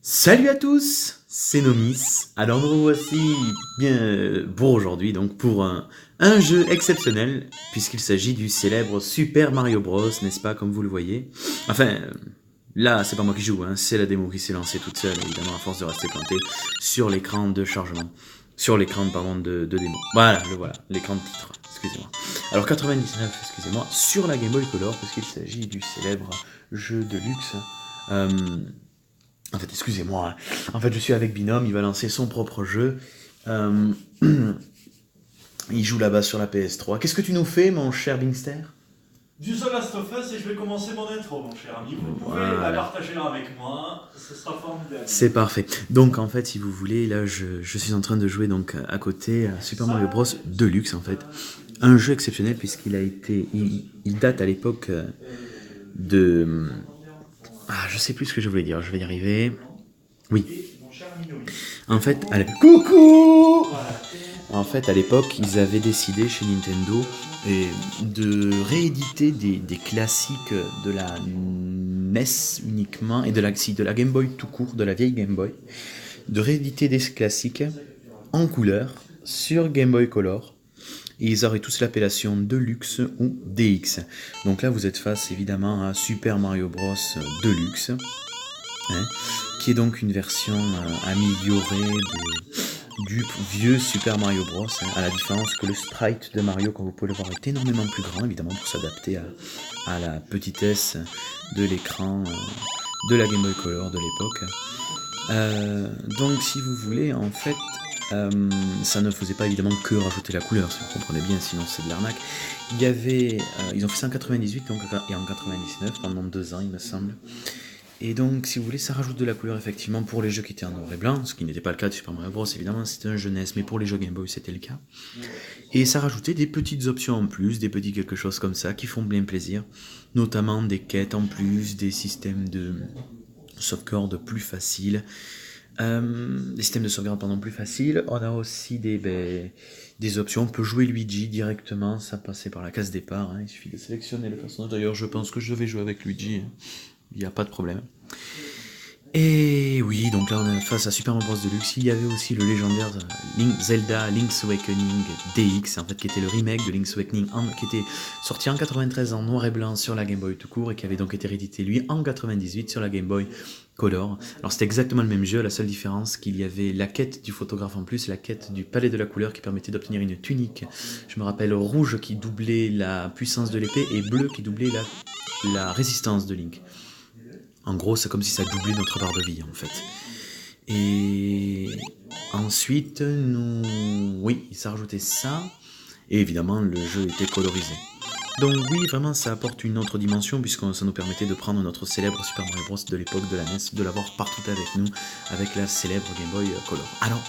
Salut à tous, c'est Nomis. Alors nous revoici bien pour aujourd'hui, donc pour un jeu exceptionnel, puisqu'il s'agit du célèbre Super Mario Bros, n'est-ce pas, comme vous le voyez. Enfin, là, c'est pas moi qui joue, hein, c'est la démo qui s'est lancée toute seule, évidemment, à force de rester plantée sur l'écran de chargement. Sur l'écran, pardon, de démo. Voilà, le voilà, l'écran de titre, excusez-moi. Alors 99, excusez-moi, sur la Game Boy Color, puisqu'il s'agit du célèbre jeu de luxe. Euh, En fait, excusez-moi. En fait, je suis avec Binôme, il va lancer son propre jeu. Euh, il joue là-bas sur la PS3. Qu'est-ce que tu nous fais, mon cher Bingster? Du The Last of Us et je vais commencer mon intro, mon cher ami. Vous pouvez la partager là avec moi, ce sera formidable. C'est parfait. Donc, en fait, si vous voulez, là, je suis en train de jouer donc à côté à Super Mario Bros. Deluxe, en fait. Un jeu exceptionnel puisqu'il a été... Il date à l'époque de... Ah, je sais plus ce que je voulais dire, je vais y arriver. Oui. En fait, coucou. En fait, à l'époque, ils avaient décidé chez Nintendo de rééditer des classiques de la NES uniquement et de la Game Boy tout court, de la vieille Game Boy, de rééditer des classiques en couleur sur Game Boy Color. Et ils auraient tous l'appellation Deluxe ou DX. Donc là, vous êtes face évidemment à Super Mario Bros. Deluxe, hein, qui est donc une version améliorée du vieux Super Mario Bros, hein, à la différence que le sprite de Mario, comme vous pouvez le voir, est énormément plus grand, évidemment, pour s'adapter à la petitesse de l'écran de la Game Boy Color de l'époque. Donc, si vous voulez, en fait, ça ne faisait pas évidemment que rajouter la couleur, si vous comprenez bien, sinon c'est de l'arnaque. Il y avait, ils ont fait ça en 98 donc, et en 99, pendant 2 ans, il me semble. Et donc, si vous voulez, ça rajoute de la couleur effectivement pour les jeux qui étaient en noir et blanc, ce qui n'était pas le cas de Super Mario Bros. Évidemment, c'était un jeunesse, mais pour les jeux Game Boy, c'était le cas. Et ça rajoutait des petites options en plus, des petits quelque chose comme ça, qui font bien plaisir, notamment des quêtes en plus, des systèmes de sauvegarde plus faciles, des systèmes de sauvegarde plus faciles. On a aussi des options, on peut jouer Luigi directement, ça passait par la case départ, hein, il suffit de sélectionner le personnage. D'ailleurs, je pense que je vais jouer avec Luigi, hein. Il n'y a pas de problème. Et oui, donc là on est face à Super Mario Bros. Deluxe. Il y avait aussi le légendaire Zelda Link's Awakening DX, en fait, qui était le remake de Link's Awakening, qui était sorti en 93 en noir et blanc sur la Game Boy tout court, et qui avait donc été réédité lui en 98 sur la Game Boy Color. Alors c'était exactement le même jeu, la seule différence qu'il y avait la quête du photographe en plus, la quête du palais de la couleur qui permettait d'obtenir une tunique, je me rappelle, rouge qui doublait la puissance de l'épée et bleu qui doublait la résistance de Link. En gros, c'est comme si ça doublait notre barre de vie, en fait. Et ensuite, oui, il s'est rajouté ça. Et évidemment, le jeu était colorisé. Donc oui, vraiment, ça apporte une autre dimension, puisque ça nous permettait de prendre notre célèbre Super Mario Bros. De l'époque de la NES, de l'avoir partout avec nous, avec la célèbre Game Boy Color. Alors,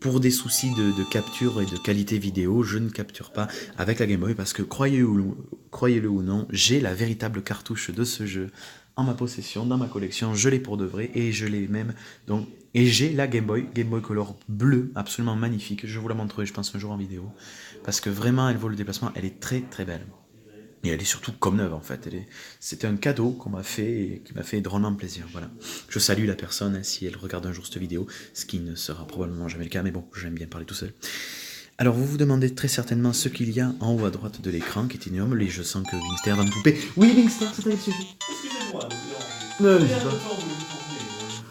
pour des soucis de capture et de qualité vidéo, je ne capture pas avec la Game Boy, parce que croyez-le ou non, j'ai la véritable cartouche de ce jeu en ma possession, dans ma collection, je l'ai pour de vrai, et je l'ai même, donc, et j'ai la Game Boy Color bleue, absolument magnifique, je vous la montrerai, je pense, un jour en vidéo, parce que vraiment, elle vaut le déplacement, elle est très très belle. Et elle est surtout comme neuve, en fait. C'était un cadeau qu'on m'a fait et qui m'a fait drôlement plaisir. Voilà. Je salue la personne, hein, si elle regarde un jour cette vidéo, ce qui ne sera probablement jamais le cas, mais bon, j'aime bien parler tout seul. Alors, vous vous demandez très certainement ce qu'il y a en haut à droite de l'écran, qui est énorme, et je sens que Wingster va me couper. Oui, Wingster, c'est avec le sujet. Excusez-moi de vous Non, déranger. je sais Combien pas. de temps vous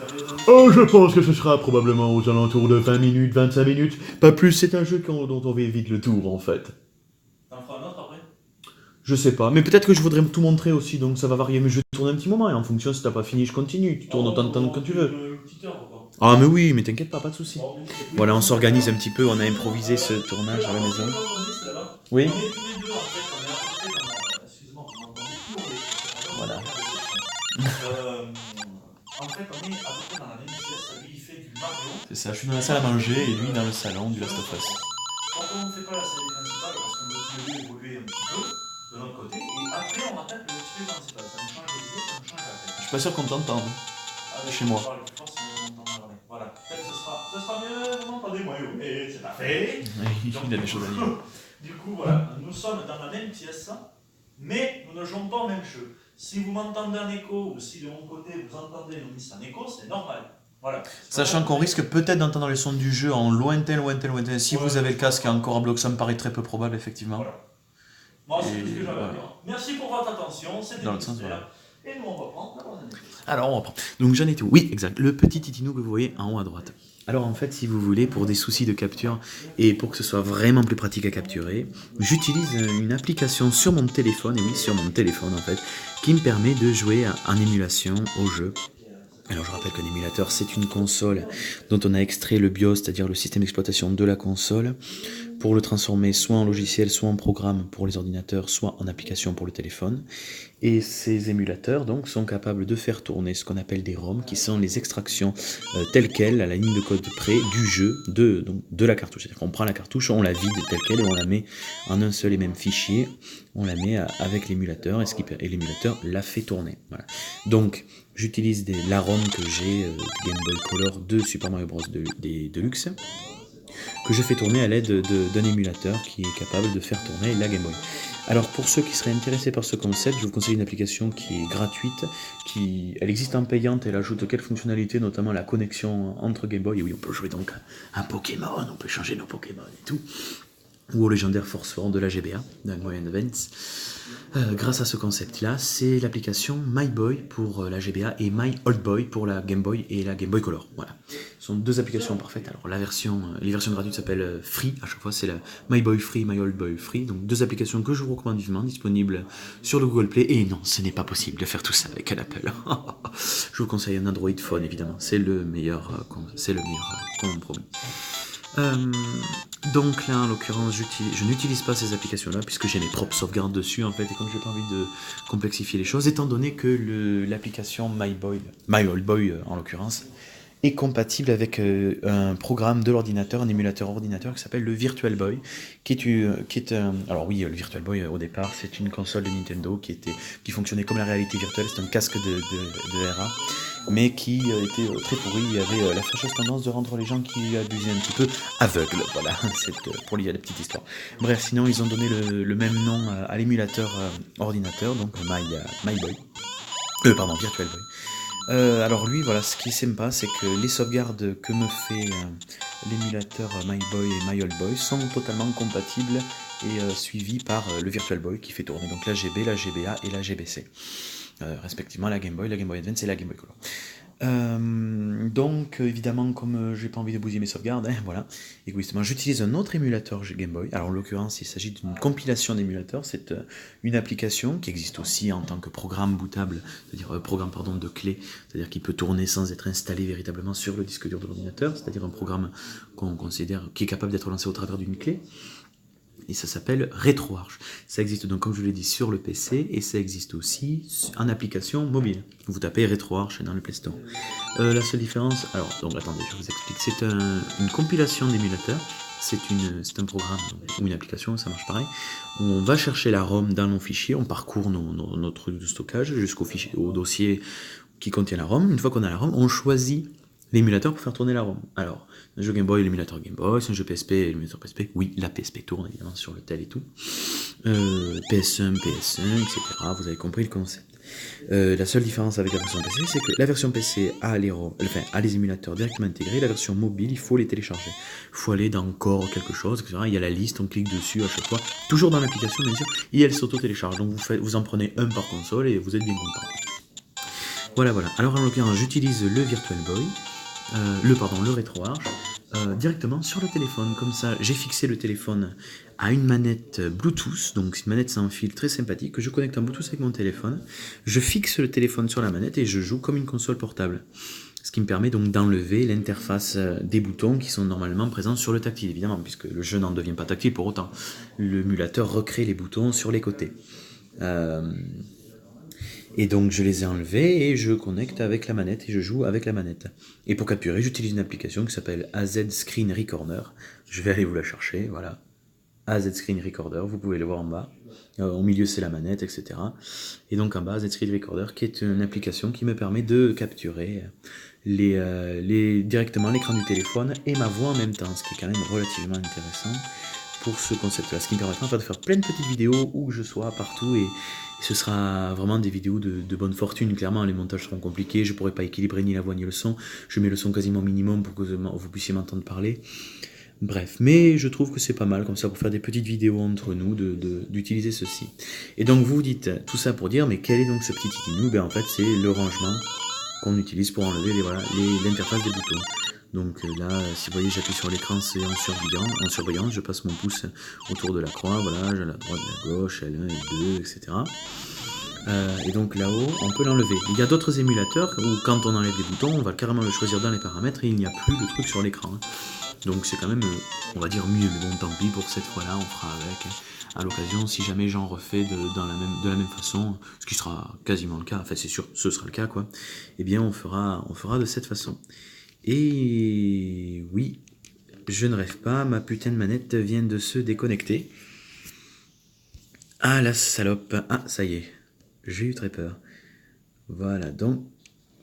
le tournez? Oh, je pense que ce sera probablement aux alentours de 20 minutes, 25 minutes. Pas plus, c'est un jeu dont on va vite le tour, en fait. T'en feras un autre après? Je sais pas, mais peut-être que je voudrais tout montrer aussi, donc ça va varier. Mais je vais tourner un petit moment, et en fonction, si t'as pas fini, je continue. Tu tournes autant de temps que tu veux. Une petite heure, quoi. Ah, mais oui, mais t'inquiète pas de soucis. Bon, mais c'est plus Voilà, on longtemps. s'organise un petit peu, on a improvisé ce tournage à la maison. Oui. On est tous les deux, en fait, on est à peu près dans... Excuse-moi, on entend beaucoup, on est... Voilà. En fait, on est à peu près dans la même pièce. Lui, il fait du Mario. C'est ça, je suis dans la salle à manger, et lui dans le salon du Last of Us. Quand on ne fait pas la série principale, parce qu'on veut tous les deux évoluer un petit peu, de notre côté, et après, on attaque le série principal. Ça nous change les idées, ça nous change la tête. Je suis pas sûr qu'on t'entende. Chez moi. Voilà. Peut-être ce sera mieux, non, attendez-moi, mais c'est pas fait. Il a des choses à dire. Du coup, voilà, nous sommes dans la même pièce, mais nous ne jouons pas au même jeu. Si vous m'entendez en écho ou si de mon côté vous entendez nos miss en écho, c'est normal. Voilà. Sachant qu'on risque peut-être d'entendre les sons du jeu en lointain. Si vous avez le casque encore en bloc, ça me paraît très peu probable, effectivement. Voilà. Moi, c'est Et tout ce que j'avais voilà. à dire. Merci pour votre attention, c'était Dans le sens, Mystère. Et nous, on reprend la prochaine émission. Alors, on reprend. Donc, j'en étais où? Oui, exact. Le petit titinou que vous voyez en haut à droite. Alors, en fait, si vous voulez, pour des soucis de capture et pour que ce soit vraiment plus pratique à capturer, j'utilise une application sur mon téléphone, et oui, sur mon téléphone, en fait, qui me permet de jouer en émulation au jeu. Alors je rappelle qu'un émulateur, c'est une console dont on a extrait le BIOS, c'est-à-dire le système d'exploitation de la console, pour le transformer soit en logiciel, soit en programme pour les ordinateurs, soit en application pour le téléphone. Et ces émulateurs donc sont capables de faire tourner ce qu'on appelle des ROM, qui sont les extractions telles quelles, à la ligne de code près, du jeu, de la cartouche. C'est-à-dire qu'on prend la cartouche, on la vide telle quelle et on la met en un seul et même fichier, on la met avec l'émulateur et l'émulateur la fait tourner. Voilà. Donc j'utilise la ROM que j'ai de Game Boy Color de Super Mario Bros. Deluxe, que je fais tourner à l'aide d'un émulateur qui est capable de faire tourner la Game Boy. Alors pour ceux qui seraient intéressés par ce concept, je vous conseille une application qui est gratuite, elle existe en payante, elle ajoute quelques fonctionnalités, notamment la connexion entre Game Boy, et oui, on peut jouer donc à Pokémon, on peut changer nos Pokémon et tout, ou au légendaire Force Fort de la GBA, de Game Boy Advance. Grâce à ce concept-là, c'est l'application My Boy pour la GBA et My Old Boy pour la Game Boy et la Game Boy Color. Voilà. Ce sont deux applications parfaites. Alors les versions gratuites s'appellent Free, à chaque fois c'est la My Boy Free, My Old Boy Free. Donc deux applications que je vous recommande vivement, disponibles sur le Google Play. Et non, ce n'est pas possible de faire tout ça avec un Apple. Je vous conseille un Android Phone évidemment, c'est le meilleur compromis. Donc là en l'occurrence je n'utilise pas ces applications là puisque j'ai mes propres sauvegardes dessus en fait, et comme j'ai pas envie de complexifier les choses, étant donné que l'application My Old Boy en l'occurrence est compatible avec un programme de l'ordinateur, un émulateur ordinateur qui s'appelle le Virtual Boy, alors oui, le Virtual Boy au départ c'est une console de Nintendo qui fonctionnait comme la réalité virtuelle, c'est un casque de RA, mais qui était très pourri. Il y avait la fâcheuse tendance de rendre les gens qui abusaient un petit peu aveugles, voilà, c'est pour lier à la petite histoire. Bref, sinon ils ont donné le même nom à l'émulateur ordinateur, donc My Boy, Virtual Boy. Alors lui, voilà, ce qui est sympa, c'est que les sauvegardes que me fait l'émulateur My Boy et My Old Boy sont totalement compatibles et suivies par le Virtual Boy qui fait tourner donc la GB, la GBA et la GBC. Respectivement la Game Boy Advance et la Game Boy Color. Donc évidemment, comme j'ai pas envie de bousiller mes sauvegardes, voilà, égoïstement j'utilise un autre émulateur Game Boy. Alors en l'occurrence il s'agit d'une compilation d'émulateurs, c'est une application qui existe aussi en tant que programme bootable, c'est-à-dire programme de clé, c'est-à-dire qui peut tourner sans être installé véritablement sur le disque dur de l'ordinateur, c'est-à-dire un programme qu'on considère qui est capable d'être lancé au travers d'une clé. Et ça s'appelle RetroArch. Ça existe donc, comme je vous l'ai dit, sur le PC, et ça existe aussi en application mobile. Vous tapez RetroArch dans le Play Store. La seule différence, donc attendez, je vous explique. C'est une compilation d'émulateurs. C'est un programme ou une application, ça marche pareil. On va chercher la ROM dans nos fichiers, on parcourt nos trucs de stockage au dossier qui contient la ROM. Une fois qu'on a la ROM, on choisit l'émulateur pour faire tourner la ROM. Alors, un jeu Game Boy, l'émulateur Game Boy, c'est un jeu PSP, l'émulateur PSP, oui, la PSP tourne évidemment sur le tel et tout. PS1, etc. Vous avez compris le concept. La seule différence avec la version PC, c'est que la version PC a les émulateurs directement intégrés, la version mobile, il faut les télécharger. Il faut aller dans Core quelque chose, etc. Il y a la liste, on clique dessus à chaque fois, toujours dans l'application bien sûr, et elle s'auto-télécharge. Donc vous en prenez un par console et vous êtes bien content. Voilà. Alors en l'occurrence, j'utilise le Virtual Boy, le RetroArch, directement sur le téléphone. Comme ça, j'ai fixé le téléphone à une manette Bluetooth, donc c'est une manette sans fil très sympathique que je connecte en Bluetooth avec mon téléphone. Je fixe le téléphone sur la manette et je joue comme une console portable. Ce qui me permet donc d'enlever l'interface des boutons qui sont normalement présents sur le tactile, évidemment, puisque le jeu n'en devient pas tactile pour autant. L'émulateur recrée les boutons sur les côtés. Et donc je les ai enlevés et je connecte avec la manette et je joue avec la manette. Et pour capturer, j'utilise une application qui s'appelle AZ Screen Recorder. Je vais aller vous la chercher, voilà. AZ Screen Recorder, vous pouvez le voir en bas. Au milieu c'est la manette, etc. Et donc en bas, AZ Screen Recorder, qui est une application qui me permet de capturer directement l'écran du téléphone et ma voix en même temps, ce qui est quand même relativement intéressant pour ce concept-là, ce qui me permettra en fait de faire plein de petites vidéos où que je sois, partout, et ce sera vraiment des vidéos de bonne fortune. Clairement, les montages seront compliqués, je pourrai pas équilibrer ni la voix ni le son, je mets le son quasiment minimum pour que vous puissiez m'entendre parler. Bref, mais je trouve que c'est pas mal comme ça pour faire des petites vidéos entre nous, d'utiliser ceci. Et donc vous dites tout ça pour dire, mais quel est donc ce petit titinou? Ben en fait c'est le rangement qu'on utilise pour enlever l'interface des boutons. Donc là, si vous voyez, j'appuie sur l'écran, c'est en surbrillance, je passe mon pouce autour de la croix, voilà, j'ai la droite, la gauche, L1, L2, etc. Et donc là-haut, on peut l'enlever. Il y a d'autres émulateurs où quand on enlève les boutons, on va carrément le choisir dans les paramètres et il n'y a plus de truc sur l'écran. Donc c'est quand même, on va dire mieux, mais bon, tant pis, pour cette fois-là, on fera avec. À l'occasion, si jamais j'en refais de la même façon, ce qui sera quasiment le cas, en fait c'est sûr, ce sera le cas, quoi, eh bien on fera de cette façon. Et oui, je ne rêve pas, ma putain de manette vient de se déconnecter. Ah la salope, ah ça y est, j'ai eu très peur. Voilà, donc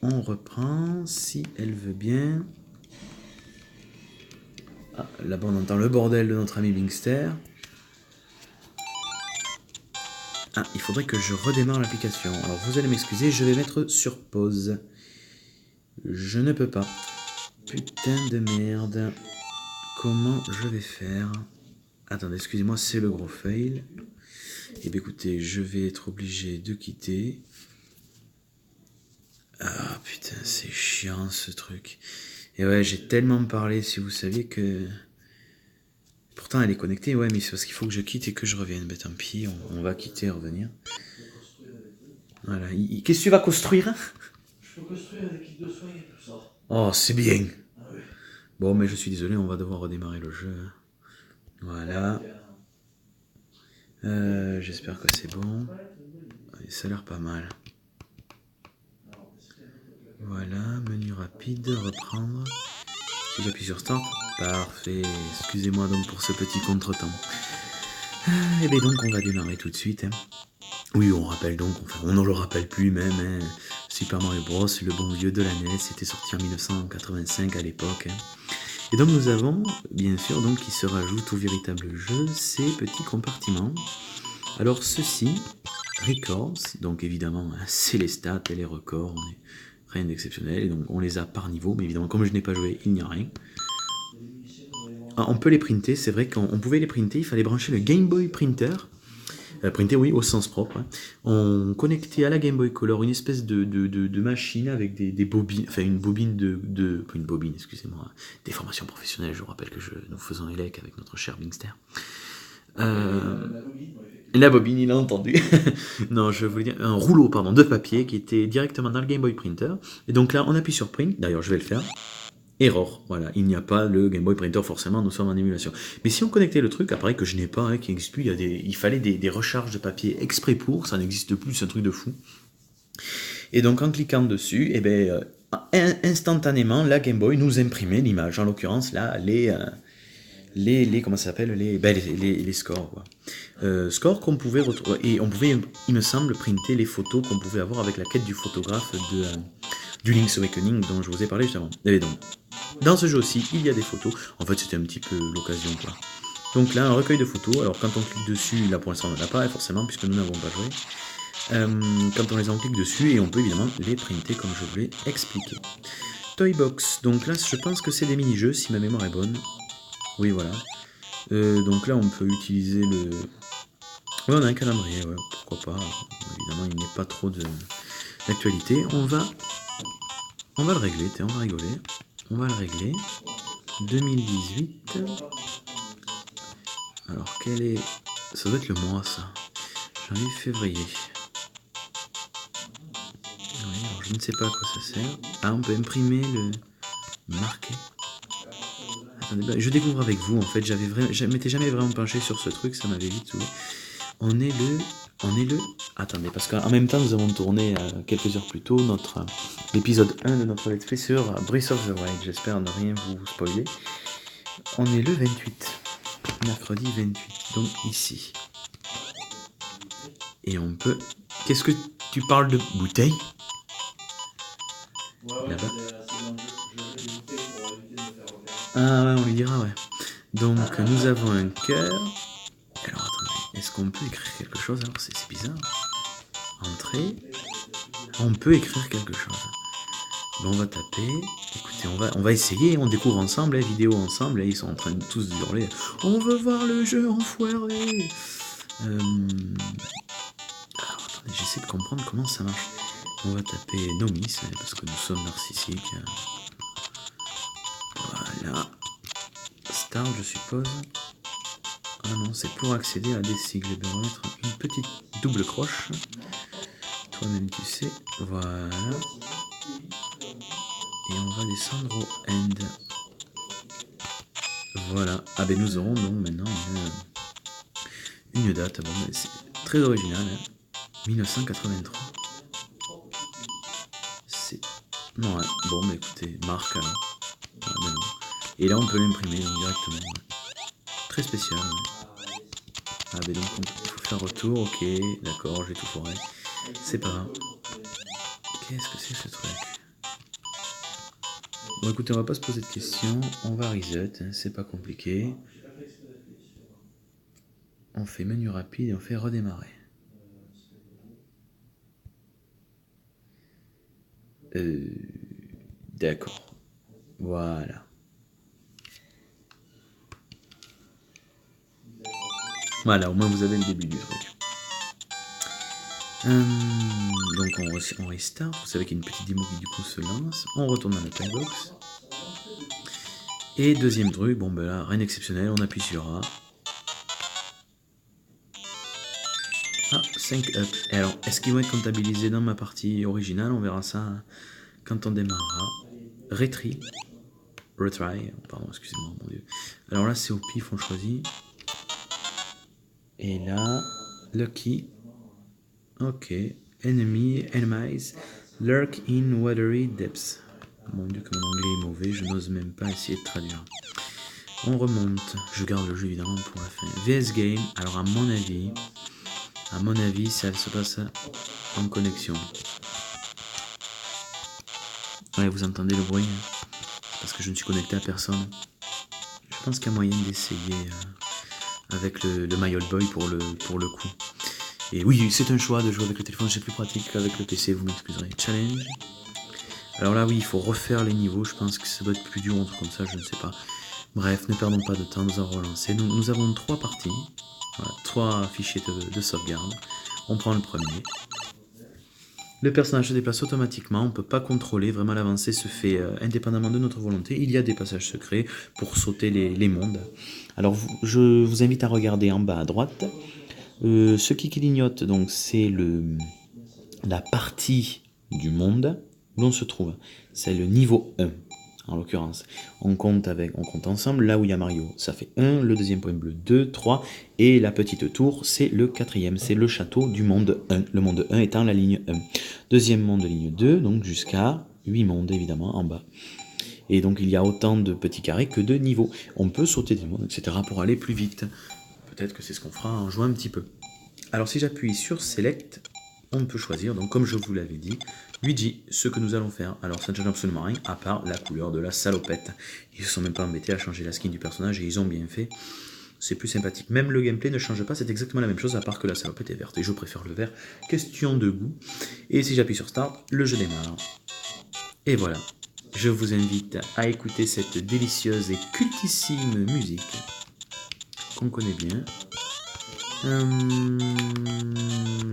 on reprend, si elle veut bien. Ah, là-bas on entend le bordel de notre ami Bingster. Ah, il faudrait que je redémarre l'application. Alors vous allez m'excuser, je vais mettre sur pause. Je ne peux pas. Putain de merde. Comment je vais faire? Attendez, excusez-moi, c'est le gros fail. Eh bien écoutez, je vais être obligé de quitter. Ah putain, c'est chiant ce truc. Et ouais, j'ai tellement parlé, si vous saviez que... Pourtant elle est connectée, ouais, mais c'est parce qu'il faut que je quitte et que je revienne. Ben tant pis, on va quitter et revenir. Voilà. Qu'est-ce que tu vas construire? Je peux construire des kits de soins et tout ça. Oh, c'est bien. Ah oui. Bon, mais je suis désolé, on va devoir redémarrer le jeu. Voilà. J'espère que c'est bon. Allez, ça a l'air pas mal. Voilà, menu rapide, reprendre. Si j'appuie sur Start, parfait. Excusez-moi donc pour ce petit contretemps. Et bien donc on va démarrer tout de suite. Hein. Oui, on rappelle donc, enfin on ne le rappelle plus même, hein. Super Mario Bros, le bon vieux de la NES, c'était sorti en 1985 à l'époque. Hein. Et donc nous avons, bien sûr, donc qui se rajoute au véritable jeu, ces petits compartiments. Alors ceci, Records, donc évidemment c'est les stats et les records, rien d'exceptionnel, et donc on les a par niveau, mais évidemment comme je n'ai pas joué, il n'y a rien. Ah, on peut les printer, c'est vrai qu'on pouvait les printer, il fallait brancher le Game Boy Printer, printer oui au sens propre, hein. On connectait à la Game Boy Color une espèce de machine avec des bobines, enfin une bobine une bobine, excusez-moi, des formations professionnelles, je vous rappelle que nous faisons ELEC avec notre cher Bingster. La bobine, il a entendu. Non, je voulais dire un rouleau de papier qui était directement dans le Game Boy Printer. Et donc là, on appuie sur Print. D'ailleurs, je vais le faire. Error. Voilà, il n'y a pas le Game Boy Printer, forcément, nous sommes en émulation. Mais si on connectait le truc, appareil que je n'ai pas, hein, qui n'existe plus, il fallait des recharges de papier exprès pour, ça n'existe plus, c'est un truc de fou. Et donc en cliquant dessus, eh ben, instantanément, la Game Boy nous imprimait l'image. En l'occurrence, là, comment ça s'appelle, les scores, quoi. Scores qu'on pouvait retrouver, et on pouvait, il me semble, printer les photos qu'on pouvait avoir avec la quête du photographe du Link's Awakening dont je vous ai parlé justement. Et donc, dans ce jeu aussi, il y a des photos. En fait, c'était un petit peu l'occasion, quoi. Donc là, un recueil de photos. Alors quand on clique dessus, là pour l'instant on n'en a pas, forcément, puisque nous n'avons pas joué. Quand on les en clique dessus, et on peut évidemment les printer comme je vous l'ai expliqué. Toybox. Donc là, je pense que c'est des mini-jeux, si ma mémoire est bonne. Oui, voilà. Donc là, on peut utiliser le... Ouais, on a un calendrier, ouais, pourquoi pas. Évidemment, il n'y a pas trop d'actualité. On va le régler, on va rigoler. On va le régler. 2018. Alors, quel est... Ça doit être le mois, ça. Janvier, février. Oui, alors je ne sais pas à quoi ça sert. Ah, on peut imprimer le... Marquer. Attendez, je découvre avec vous, en fait, je m'étais jamais vraiment penché sur ce truc, ça m'avait vite saoulé. On est le... Attendez, parce qu'en même temps, nous avons tourné quelques heures plus tôt l'épisode 1 de notre let's play sur Breath of the Wild. J'espère ne rien vous spoiler. On est le 28. Mercredi 28, donc ici. Et on peut... Qu'est-ce que tu parles de bouteille? Ouais, là-bas. c'est dans le jeu. Je vais les bouteilles pour éviter de me faire repérer. Ah ouais, on lui dira, ouais. Donc nous avons un cœur. Alors attendez, est-ce qu'on peut écrire quelque chose? Alors c'est bizarre. Entrée. On peut écrire quelque chose. Bon, on va taper. Écoutez, on va essayer. On découvre ensemble, la vidéo ensemble. Et ils sont en train de tous hurler. On veut voir le jeu enfoiré. Alors attendez, j'essaie de comprendre comment ça marche. On va taper Nomis parce que nous sommes narcissiques. Voilà. Start, je suppose. Ah non, c'est pour accéder à des sigles. Je vais remettre une petite double croche. Toi-même, tu sais. Voilà. Et on va descendre au end. Voilà. Ah ben nous aurons donc maintenant une date. Bon, c'est très original. Hein. 1983. C'est... Non, ouais. Bon, mais écoutez, marque alors. Ouais, ben non. Et là, on peut l'imprimer directement. Ouais. Très spécial. Ouais. Ah ben donc, il faut faire retour. Ok, d'accord, j'ai tout foiré. C'est pas grave. Qu'est-ce que c'est ce truc? Bon écoutez, on va pas se poser de questions, on va reset, hein, c'est pas compliqué. On fait menu rapide et on fait redémarrer. D'accord. Voilà. Voilà, au moins vous avez le début du truc. Donc on restart, vous savez qu'il y a une petite démo qui du coup se lance. On retourne dans la timebox. Et deuxième truc, bon ben là, rien d'exceptionnel, on appuie sur A. Ah, 5 up. Et alors, est-ce qu'ils vont être comptabilisés dans ma partie originale? On verra ça quand on démarrera. Retry. Pardon, excusez-moi, mon dieu. Alors là, c'est au pif, on choisit. Et là, Lucky. Ok. Enemies, lurk in watery depths. Mon dieu, que mon anglais est mauvais, je n'ose même pas essayer de traduire. On remonte. Je garde le jeu évidemment pour la fin. VS Game. Alors, à mon avis, ça se passe en connexion. Ouais, vous entendez le bruit, hein, parce que je ne suis connecté à personne. Je pense qu'il y a moyen d'essayer avec le My Old Boy pour le coup. Et oui, c'est un choix de jouer avec le téléphone, c'est plus pratique qu'avec le PC, vous m'excuserez. Challenge. Alors là, oui, il faut refaire les niveaux, je pense que ça doit être plus dur, un truc comme ça, je ne sais pas. Bref, ne perdons pas de temps, nous allons relancer. Nous avons 3 parties, voilà, 3 fichiers de sauvegarde. On prend le premier. Le personnage se déplace automatiquement, on ne peut pas contrôler, vraiment l'avancée se fait indépendamment de notre volonté. Il y a des passages secrets pour sauter les mondes. Alors je vous invite à regarder en bas à droite. Ce qui clignote, donc c'est la partie du monde où l'on se trouve. C'est le niveau 1. En l'occurrence, on compte ensemble, là où il y a Mario, ça fait 1, le deuxième point bleu 2, 3, et la petite tour, c'est le 4e, c'est le château du monde 1, le monde 1 étant la ligne 1. Deuxième monde, ligne 2, donc jusqu'à 8 mondes évidemment en bas. Et donc il y a autant de petits carrés que de niveaux. On peut sauter des mondes, etc. pour aller plus vite. Peut-être que c'est ce qu'on fera en jouant un petit peu. Alors si j'appuie sur Select, on peut choisir, donc comme je vous l'avais dit, Luigi, ce que nous allons faire. Alors ça ne change absolument rien, à part la couleur de la salopette. Ils se sont même pas embêtés à changer la skin du personnage et ils ont bien fait. C'est plus sympathique. Même le gameplay ne change pas, c'est exactement la même chose, à part que la salopette est verte. Et je préfère le vert, question de goût. Et si j'appuie sur Start, le jeu démarre. Et voilà. Je vous invite à écouter cette délicieuse et cultissime musique qu'on connaît bien.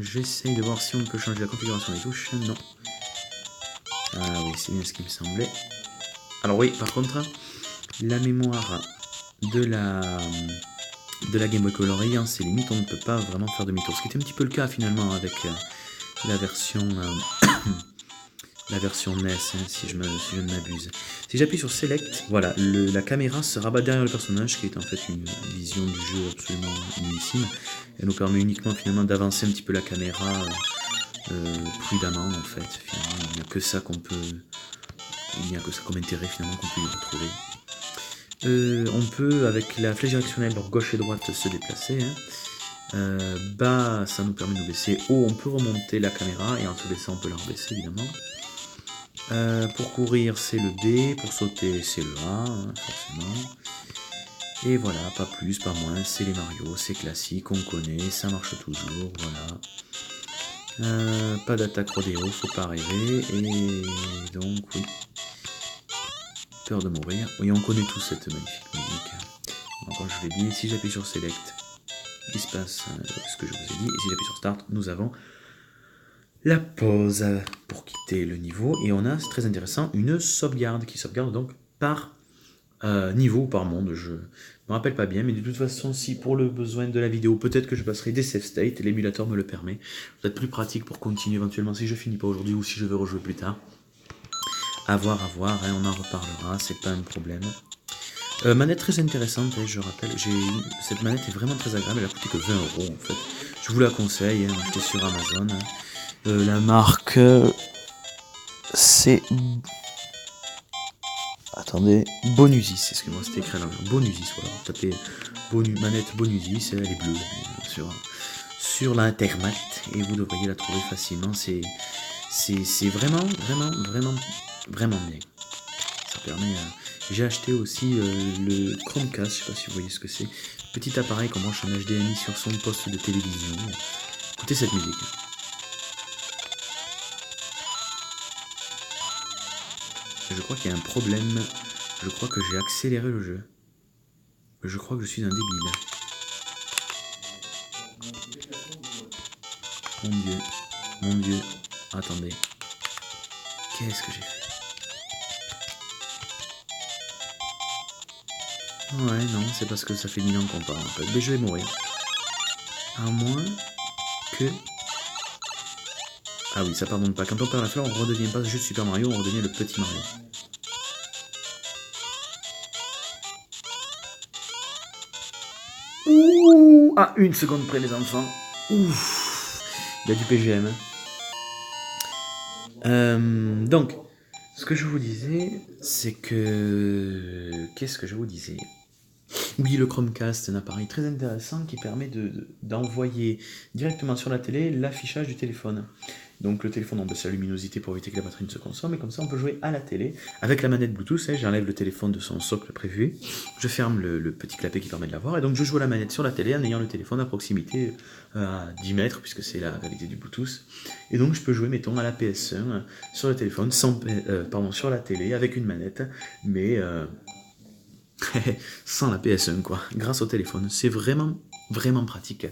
J'essaye de voir si on peut changer la configuration des touches. Non. Ah oui, c'est bien ce qui me semblait. Alors oui, par contre, la mémoire de la Game Boy Color ayant ses limites, on ne peut pas vraiment faire demi-tour. Ce qui était un petit peu le cas finalement avec la version NES, hein, si je ne m'abuse. Si j'appuie sur Select, voilà, la caméra se rabat derrière le personnage, qui est en fait une vision du jeu absolument unissime. Elle nous permet uniquement finalement d'avancer un petit peu la caméra prudemment en fait. Finalement, il n'y a que ça comme intérêt finalement qu'on peut y retrouver. On peut avec la flèche directionnelle donc gauche et droite se déplacer. Hein. Bas, ça nous permet de nous baisser. Haut, on peut remonter la caméra et en se baissant, on peut la rebaisser évidemment. Pour courir, c'est le B. Pour sauter, c'est le A, hein, forcément. Et voilà, pas plus, pas moins, c'est les Mario, c'est classique, on connaît, ça marche toujours, voilà. Pas d'attaque rodéo, faut pas rêver, et donc oui. Peur de mourir. Oui, on connaît tous cette magnifique musique. Alors, comme je l'ai dit, si j'appuie sur Select, il se passe ce que je vous ai dit, et si j'appuie sur Start, nous avons la pause pour quitter le niveau, et on a, c'est très intéressant, une sauvegarde qui sauvegarde donc par niveau ou par monde, je me rappelle pas bien, mais de toute façon, si pour le besoin de la vidéo, peut-être que je passerai des save states, l'émulateur me le permet, peut-être plus pratique pour continuer éventuellement si je finis pas aujourd'hui ou si je veux rejouer plus tard. À voir, hein, on en reparlera, c'est pas un problème. Manette très intéressante, hein, je rappelle, cette manette est vraiment très agréable, elle a coûté que 20 € en fait. Je vous la conseille, hein, achetée sur Amazon. La marque, c'est... Attendez, Bonusis, excusez-moi, c'était écrit là, Bonusis, voilà, vous tapez manette Bonusis, elle est bleue sur l'internet, et vous devriez la trouver facilement, c'est vraiment bien. Ça permet, j'ai acheté aussi le Chromecast, je sais pas si vous voyez ce que c'est, petit appareil qu'on branche en HDMI sur son poste de télévision. Écoutez cette musique. Je crois qu'il y a un problème. Je crois que j'ai accéléré le jeu. Je crois que je suis un débile. Mon Dieu. Attendez. Qu'est-ce que j'ai fait? Ouais, non, c'est parce que ça fait 1000 ans qu'on parle en fait. Mais je vais mourir. À moins que... Ah oui, ça pardonne pas. Quand on perd la fleur, on redevient pas juste Super Mario, on redevient le petit Mario. Ouh, à 1 seconde près les enfants. Ouf. Il y a du PGM. Donc, ce que je vous disais, c'est que... Qu'est-ce que je vous disais? Oui, le Chromecast, c'est un appareil très intéressant qui permet d'envoyer directement sur la télé l'affichage du téléphone. Donc le téléphone, on baisse la luminosité pour éviter que la batterie ne se consomme, et comme ça on peut jouer à la télé. Avec la manette Bluetooth, j'enlève le téléphone de son socle prévu, je ferme le petit clapet qui permet de l'avoir, et donc je joue à la manette sur la télé en ayant le téléphone à proximité à 10 mètres, puisque c'est la qualité du Bluetooth. Et donc je peux jouer, mettons, à la PS1 sur le téléphone, sur la télé, avec une manette, mais... sans la PS1 quoi, grâce au téléphone. C'est vraiment pratique,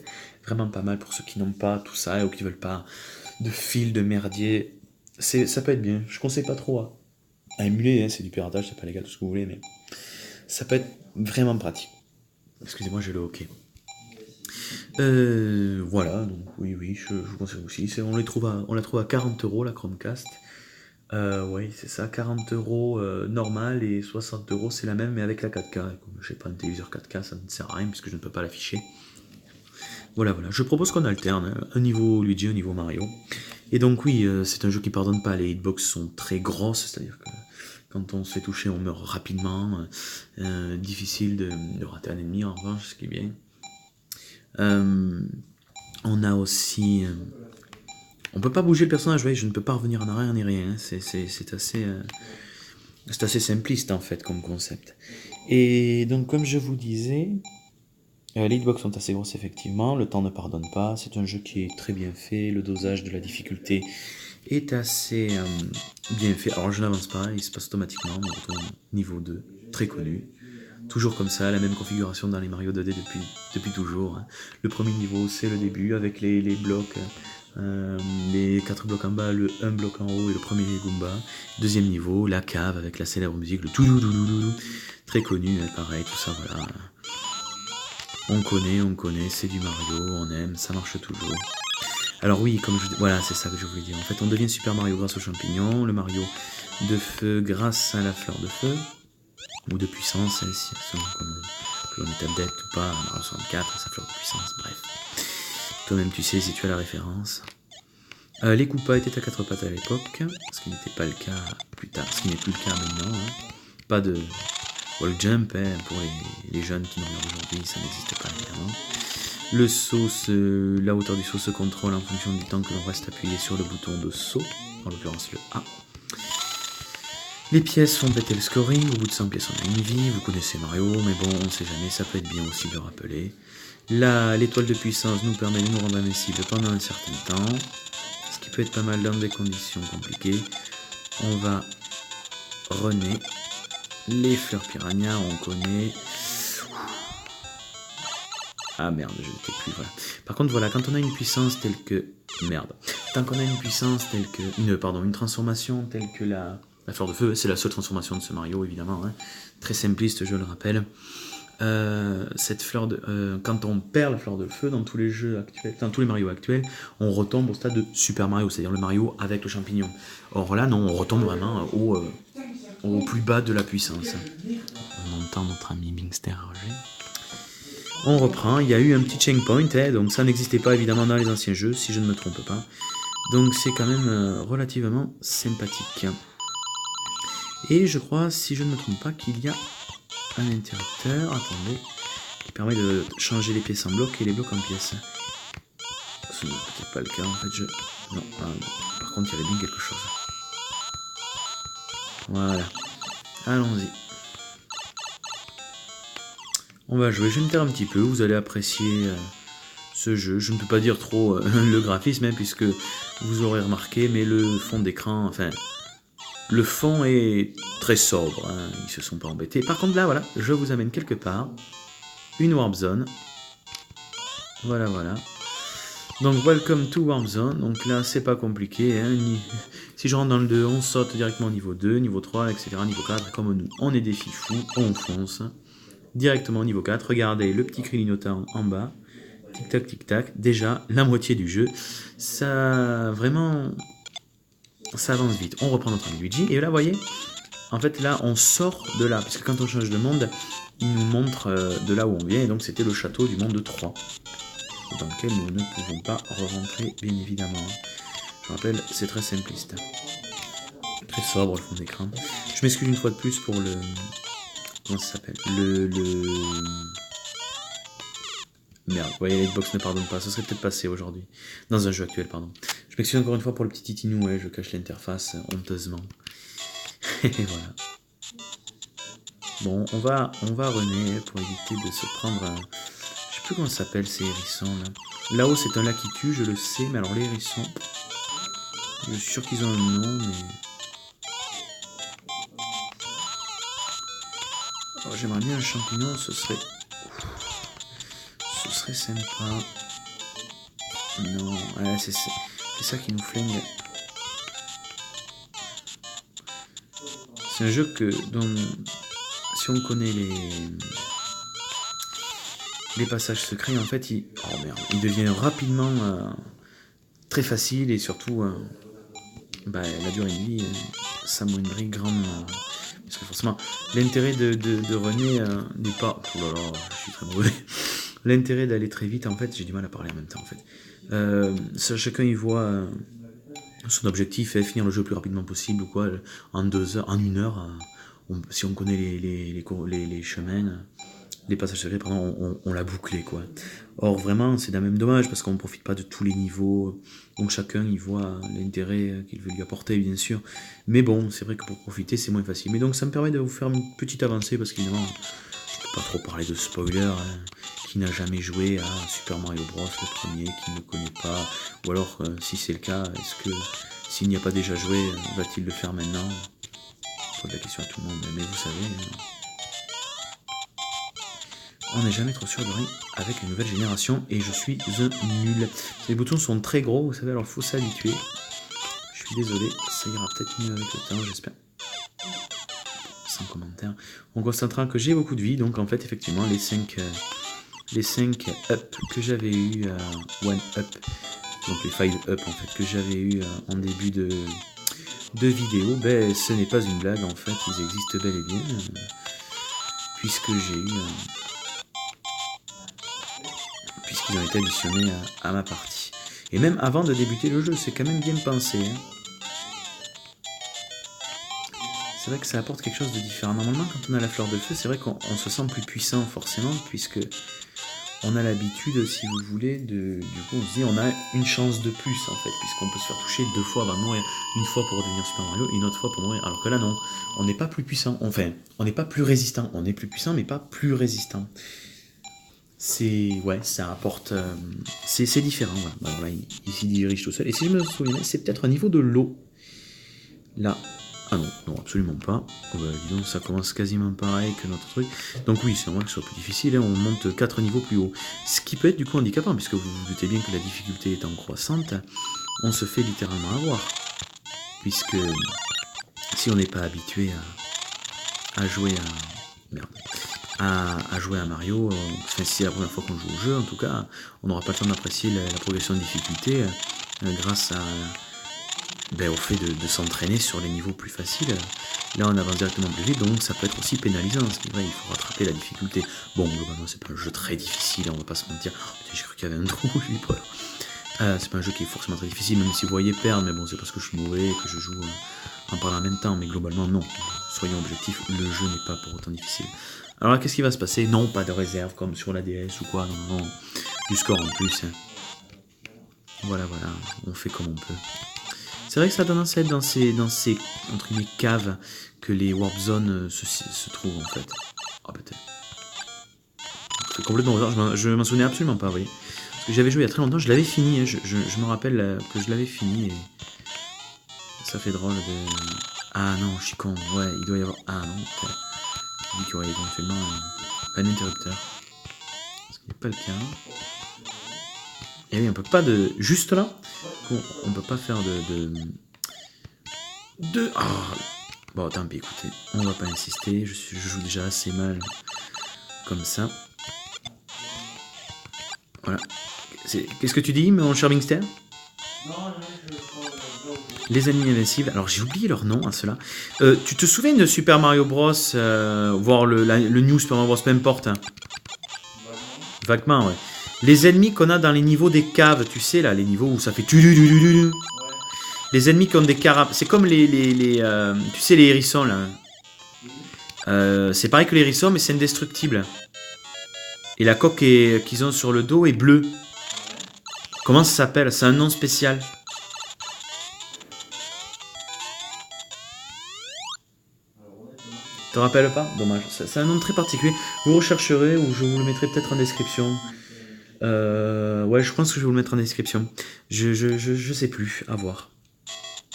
vraiment pas mal pour ceux qui n'ont pas tout ça ou qui veulent pas de fil de merdier. Ça peut être bien, je conseille pas trop à émuler, hein, c'est du piratage, c'est pas légal, tout ce que vous voulez, mais ça peut être vraiment pratique. Excusez-moi, j'ai le hockey. Voilà, donc oui, je vous conseille aussi. On la trouve à 40 € la Chromecast. Oui, c'est ça, 40 € normal et 60 € c'est la même, mais avec la 4K. Comme je n'ai pas un téléviseur 4K, ça ne sert à rien puisque je ne peux pas l'afficher. Voilà, je propose qu'on alterne, hein, un niveau Luigi, un niveau Mario. Et donc oui, c'est un jeu qui pardonne pas, les hitbox sont très grosses, c'est-à-dire que quand on se fait toucher, on meurt rapidement. Difficile de rater un ennemi, en revanche, ce qui est bien. On a aussi... on peut pas bouger le personnage, voyez, je ne peux pas revenir en arrière ni rien, hein. C'est assez simpliste en fait comme concept. Et donc comme je vous disais, les hitbox sont assez grosses effectivement, le temps ne pardonne pas, c'est un jeu qui est très bien fait, le dosage de la difficulté est assez bien fait. Alors je n'avance pas, il se passe automatiquement, on retourne niveau 2, très connu. Toujours comme ça, la même configuration dans les Mario 2D depuis toujours, hein. Le premier niveau, c'est le début avec les blocs, les 4 blocs en bas, le 1 bloc en haut et le premier Goomba. Deuxième niveau, la cave avec la célèbre musique, le tout très connu, hein, pareil, tout ça, voilà. On connaît, c'est du Mario, on aime, ça marche toujours. Alors oui, voilà, c'est ça que je voulais dire. En fait, on devient Super Mario grâce aux champignons, le Mario de feu grâce à la fleur de feu, ou de puissance, hein, si que l'on est adepte ou pas, Mario 64, sa fleur de puissance, bref. Toi-même tu sais si tu as la référence. Les Koopas étaient à 4 pattes à l'époque, ce qui n'était pas le cas plus tard, ce qui n'est plus le cas maintenant, hein. Pas de wall jump, hein, pour les jeunes qui n'en ont aujourd'hui, ça n'existe pas évidemment. Le saut, la hauteur du saut se contrôle en fonction du temps que l'on reste appuyé sur le bouton de saut, en l'occurrence le A. Les pièces font péter le scoring, au bout de 100 pièces on a une vie, vous connaissez Mario, mais bon, on sait jamais, ça peut être bien aussi de le rappeler. Là, l'étoile de puissance nous permet de nous rendre invincible pendant un certain temps, ce qui peut être pas mal dans des conditions compliquées. On va runner. Les fleurs piranha, on connaît. Ah merde, je n'étais plus, voilà. Par contre, voilà, quand on a une puissance telle que... Merde. Tant qu'on a une puissance telle que... Une transformation telle que la fleur de feu, c'est la seule transformation de ce Mario, évidemment. Hein. Très simpliste, je le rappelle. Cette fleur de... quand on perd la fleur de feu dans tous les jeux actuels, dans tous les Mario actuels, on retombe au stade de Super Mario, c'est-à-dire le Mario avec le champignon. Or là, non, on retombe vraiment au plus bas de la puissance. On entend notre ami Bingster rager. On reprend, il y a eu un petit checkpoint, donc ça n'existait pas évidemment dans les anciens jeux, si je ne me trompe pas. Donc c'est quand même relativement sympathique. Et je crois, si je ne me trompe pas, qu'il y a un interrupteur, attendez, qui permet de changer les pièces en blocs et les blocs en pièces. Ce n'est peut-être pas le cas, en fait, Non, par contre, il y avait bien quelque chose. Voilà. Allons-y. On va jouer, je vais me taire un petit peu, vous allez apprécier ce jeu. Je ne peux pas dire trop le graphisme, puisque vous aurez remarqué, mais le fond d'écran, enfin, le fond est très sobre, hein, ils se sont pas embêtés. Par contre là, voilà, je vous amène quelque part, une Warp Zone. Voilà, voilà. Donc, welcome to Warp Zone. Donc là, c'est pas compliqué. Hein. Si je rentre dans le 2, on saute directement au niveau 2, niveau 3, etc. Niveau 4, comme nous, on est des fifous, on fonce. Directement au niveau 4. Regardez le petit clignotant en bas. Tic-tac, tic-tac. Déjà, la moitié du jeu. Ça, vraiment, ça avance vite. On reprend notre ami Luigi. Et là, vous voyez, en fait, là, on sort de là. Parce que quand on change de monde, il nous montre de là où on vient. Et donc, c'était le château du monde 3. Dans lequel nous ne pouvons pas re-rentrer, bien évidemment. Je rappelle, c'est très simpliste. Très sobre, le fond d'écran. Je m'excuse une fois de plus pour le... Comment ça s'appelle ? Merde, vous voyez, l'Xbox ne pardonne pas. Ça serait peut-être passé aujourd'hui. Dans un jeu actuel, pardon. Je m'excuse encore une fois pour le petit titinou. Ouais, je cache l'interface honteusement. Et voilà. Bon, on va runner pour éviter de se prendre un... Je sais plus comment ça s'appelle ces hérissons là. Là-haut c'est un lac qui tue, je le sais, mais alors les hérissons, je suis sûr qu'ils ont un nom, mais... Oh, j'aimerais bien un champignon, ce serait sympa. Non, ouais, c'est ça qui nous flingue. C'est un jeu dont si on connaît les passages secrets, en fait, il devient rapidement très facile et surtout, la durée de vie s'amoindrit grandement. Parce que forcément, l'intérêt de runner n'est pas... Oh là là, je suis très mauvais. L'intérêt d'aller très vite, en fait, j'ai du mal à parler en même temps, en fait. Chacun y voit son objectif est finir le jeu le plus rapidement possible, ou quoi, en 2 heures, en 1 heure, si on connaît les chemins... Les passages secrets, pardon, on l'a bouclé, quoi. Or, vraiment, c'est d'un même dommage, parce qu'on ne profite pas de tous les niveaux, donc chacun y voit l'intérêt qu'il veut lui apporter, bien sûr. Mais bon, c'est vrai que pour profiter, c'est moins facile. Mais donc, ça me permet de vous faire une petite avancée, parce qu'évidemment, je ne peux pas trop parler de spoiler, hein. Qui n'a jamais joué à Super Mario Bros, le premier, qui ne connaît pas, ou alors, si c'est le cas, est-ce que, s'il n'y a pas déjà joué, va-t-il le faire maintenant? Je pose la question à tout le monde, mais vous savez... On n'est jamais trop sûr de rien avec une nouvelle génération et je suis un nul. Les boutons sont très gros, vous savez, alors il faut s'habituer. Je suis désolé, ça ira peut-être mieux avec le temps, j'espère. Sans commentaire. On constatera que j'ai beaucoup de vie, donc en fait, effectivement, les 5 up que j'avais eu, 1 up, donc les 5 up en fait, que j'avais eu en début de vidéo, ce n'est pas une blague, en fait, ils existent bel et bien, puisque j'ai eu... puisqu'ils ont été additionnés à ma partie. Et même avant de débuter le jeu, c'est quand même bien pensé. Hein. C'est vrai que ça apporte quelque chose de différent. Normalement, quand on a la fleur de feu, c'est vrai qu'on se sent plus puissant, forcément, puisque on a l'habitude, si vous voulez, du coup, on se dit, on a une chance de plus, en fait, puisqu'on peut se faire toucher 2 fois avant de mourir. Une fois pour redevenir Super Mario, et une autre fois pour mourir. Alors que là, non, on n'est pas plus puissant. Enfin, on n'est pas plus résistant. On est plus puissant, mais pas plus résistant. Ouais, ça apporte... c'est différent, voilà. Alors là, il s'y dirige tout seul. Et si je me souviens, c'est peut-être un niveau de l'eau. Là. Ah non, non, absolument pas. Oh bah, dis donc, ça commence quasiment pareil que notre truc. Donc oui, c'est normal que ce soit plus difficile, hein. On monte 4 niveaux plus haut. Ce qui peut être du coup handicapant, puisque vous vous doutez bien que la difficulté étant croissante, on se fait littéralement avoir. Puisque si on n'est pas habitué à jouer à jouer à Mario, enfin, si c'est la première fois qu'on joue au jeu, en tout cas, on n'aura pas le temps d'apprécier la progression de difficulté grâce au fait de s'entraîner sur les niveaux plus faciles. Là, on avance directement plus vite, donc ça peut être aussi pénalisant. C'est vrai, il faut rattraper la difficulté. Bon, globalement, c'est pas un jeu très difficile, on va pas se mentir. Oh, j'ai cru qu'il y avait un trou, j'ai eu peur. C'est pas un jeu qui est forcément très difficile, même si vous voyez perdre, mais bon, c'est parce que je suis mauvais et que je joue en parlant en même temps, mais globalement, non. Soyons objectifs, le jeu n'est pas pour autant difficile. Alors là, qu'est-ce qui va se passer? Non, pas de réserve comme sur la DS ou quoi, non, non. Du score en plus. Hein. Voilà, on fait comme on peut. C'est vrai que ça a tendance à être dans ces entre guillemets, caves que les warp zones se trouvent en fait. Ah, peut-être. C'est complètement bizarre, je m'en souvenais absolument pas, vous voyez. Parce que j'avais joué il y a très longtemps, je l'avais fini, hein, je me rappelle que je l'avais fini et ça fait drôle de... Ah non, je suis con, ouais, il doit y avoir... Ah non, peut-être. Il dit qu'il y aurait éventuellement un interrupteur. Ce qui n'est pas le cas. Et oui, on peut pas de... Juste là, on peut pas faire de... Ah. Bon, tant pis, écoutez, on va pas insister, je joue déjà assez mal comme ça. Voilà. Qu'est-ce que tu dis, mon cher Bingster? Les ennemis invincibles. Alors j'ai oublié leur nom à ceux-là. Tu te souviens de Super Mario Bros, voire le New Super Mario Bros Pemport, hein? Vaguement, ouais. Les ennemis qu'on a dans les niveaux des caves, tu sais là, les niveaux où ça fait tu. Les ennemis qui ont des carapes, c'est comme tu sais les hérissons là. C'est pareil que les hérissons, mais c'est indestructible. Et la coque qu'ils ont sur le dos est bleue. Comment ça s'appelle? C'est un nom spécial. Tu te rappelles pas? Dommage. C'est un nom très particulier. Vous rechercherez ou je vous le mettrai peut-être en description. Ouais, je pense que je vais vous le mettre en description. Je sais plus. À voir.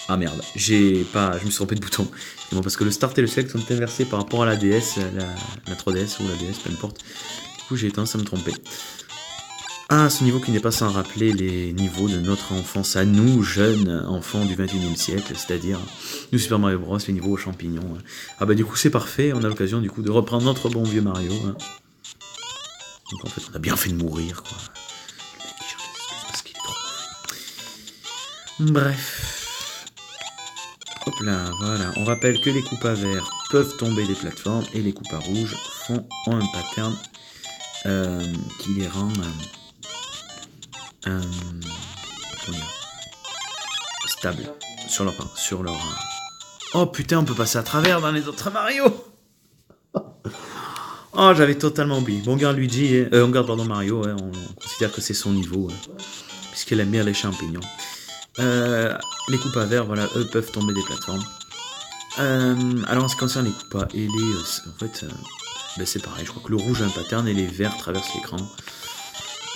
Ah merde. Je me suis trompé de bouton. C'est bon, parce que le Start et le Select sont inversés par rapport à la DS, la 3DS ou la DS, peu importe. Du coup, j'ai tendance à me tromper. Ah, ce niveau qui n'est pas sans rappeler les niveaux de notre enfance à nous, jeunes enfants du 21e siècle, c'est-à-dire nous Super Mario Bros, les niveaux aux champignons. Ah bah du coup c'est parfait, on a l'occasion du coup de reprendre notre bon vieux Mario. Hein. Donc en fait on a bien fait de mourir quoi. Le mec il cherche des excuses parce qu'il est trop mauvais. Bref. Hop là, voilà. On rappelle que les coupes à vert peuvent tomber des plateformes et les coupes à rouge ont un pattern qui les rend... stable sur leur Oh putain, on peut passer à travers dans les autres Mario. Oh, j'avais totalement oublié. Bon, on garde Luigi, on garde Mario, hein, on considère que c'est son niveau, puisqu'il aime bien les champignons. Les coupes à verre, voilà, eux peuvent tomber des plateformes. Alors en ce qui concerne les coupes à et en fait, c'est pareil. Je crois que le rouge a un pattern et les verts traversent l'écran,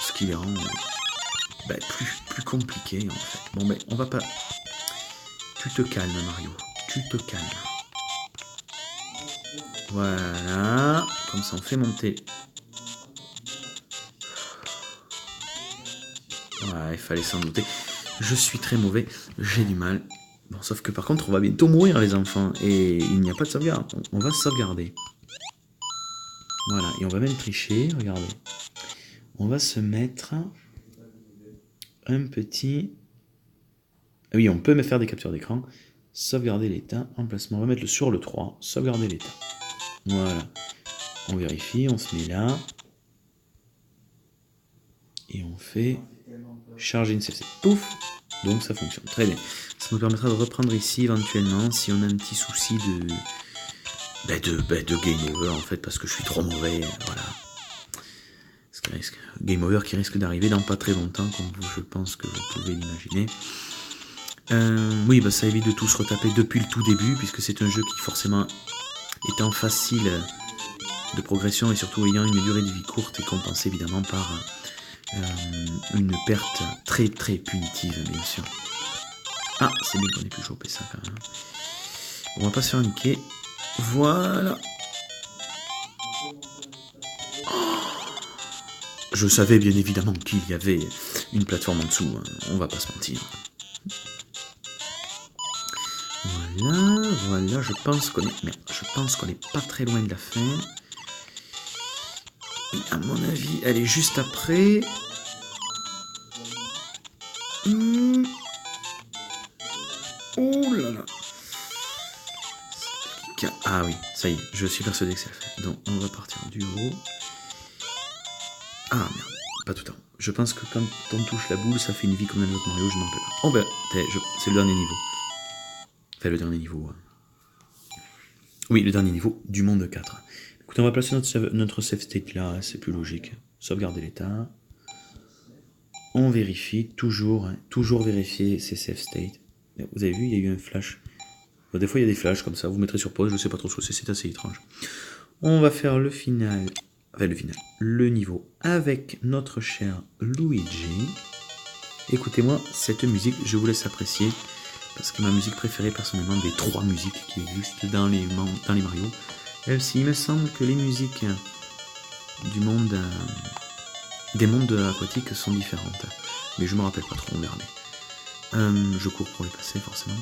ce qui les rend plus compliqué en fait. Bon on va pas... Tu te calmes Mario, tu te calmes. Voilà, comme ça on fait monter. Ouais, il fallait s'en douter. Je suis très mauvais, j'ai du mal. Bon, sauf que par contre on va bientôt mourir les enfants. Et il n'y a pas de sauvegarde, on va sauvegarder. Voilà, et on va même tricher, regardez. On va se mettre... un petit... Oui, on peut me faire des captures d'écran. Sauvegarder l'état, emplacement. On va mettre le sur le 3. Sauvegarder l'état. Voilà. On vérifie, on se met là. Et on fait charger une CFC. Pouf! Donc ça fonctionne. Très bien. Ça nous permettra de reprendre ici éventuellement si on a un petit souci de game over en fait parce que je suis trop mauvais. Voilà. Ce Game over qui risque d'arriver dans pas très longtemps, comme je pense que vous pouvez l'imaginer. Oui, bah ça évite de tout se retaper depuis le tout début, puisque c'est un jeu qui forcément étant facile de progression et surtout ayant une durée de vie courte est compensé évidemment par une perte très très punitive, bien sûr. Ah, c'est bien qu'on ait pu choper ça quand même. On va pas se faire niquer. Voilà. Je savais bien évidemment qu'il y avait une plateforme en dessous, hein. On va pas se mentir. Voilà, je pense qu'on est pas très loin de la fin. Et à mon avis, elle est juste après. Oh là là. Ah oui, ça y est, je suis persuadé que c'est la fin. Donc on va partir du haut. Ah merde, pas tout le temps. Je pense que quand on touche la boule, ça fait une vie comme dans l'autre Mario, je m'en rappelle pas. Oh ben, c'est le dernier niveau. Enfin, le dernier niveau. Oui, le dernier niveau du monde 4. Écoutez, on va placer notre save state là, c'est plus logique. Sauvegarder l'état. On vérifie, toujours vérifier ces save states. Vous avez vu, il y a eu un flash. Des fois, il y a des flashs comme ça, vous mettrez sur pause, je sais pas trop ce que c'est assez étrange. On va faire le niveau avec notre cher Luigi. Écoutez-moi cette musique, je vous laisse apprécier, parce que ma musique préférée personnellement des 3 musiques qui existent dans les Mario, même s'il me semble que les musiques des mondes aquatiques sont différentes, mais je me rappelle pas trop, on verra bien. Je cours pour les passer forcément.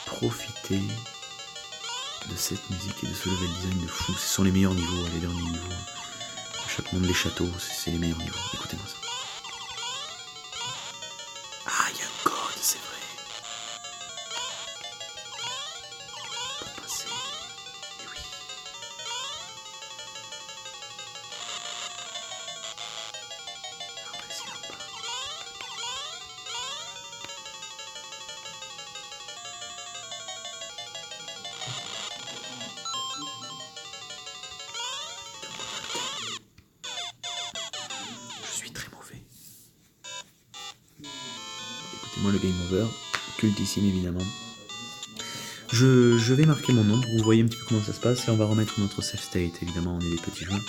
Profitez de cette musique et de ce level design de fou. Ce sont les meilleurs niveaux, les derniers niveaux. Chaque monde, les châteaux, c'est les meilleurs niveaux. Écoutez-moi ça. Ah, il y a un code, c'est vrai. Pour passer. Et oui. Après, c'est là bas. Je suis très mauvais. Écoutez-moi le game over, cultissime évidemment. Je vais marquer mon nom pour que vous voyez un petit peu comment ça se passe et on va remettre notre save state, évidemment on est des petits joueurs.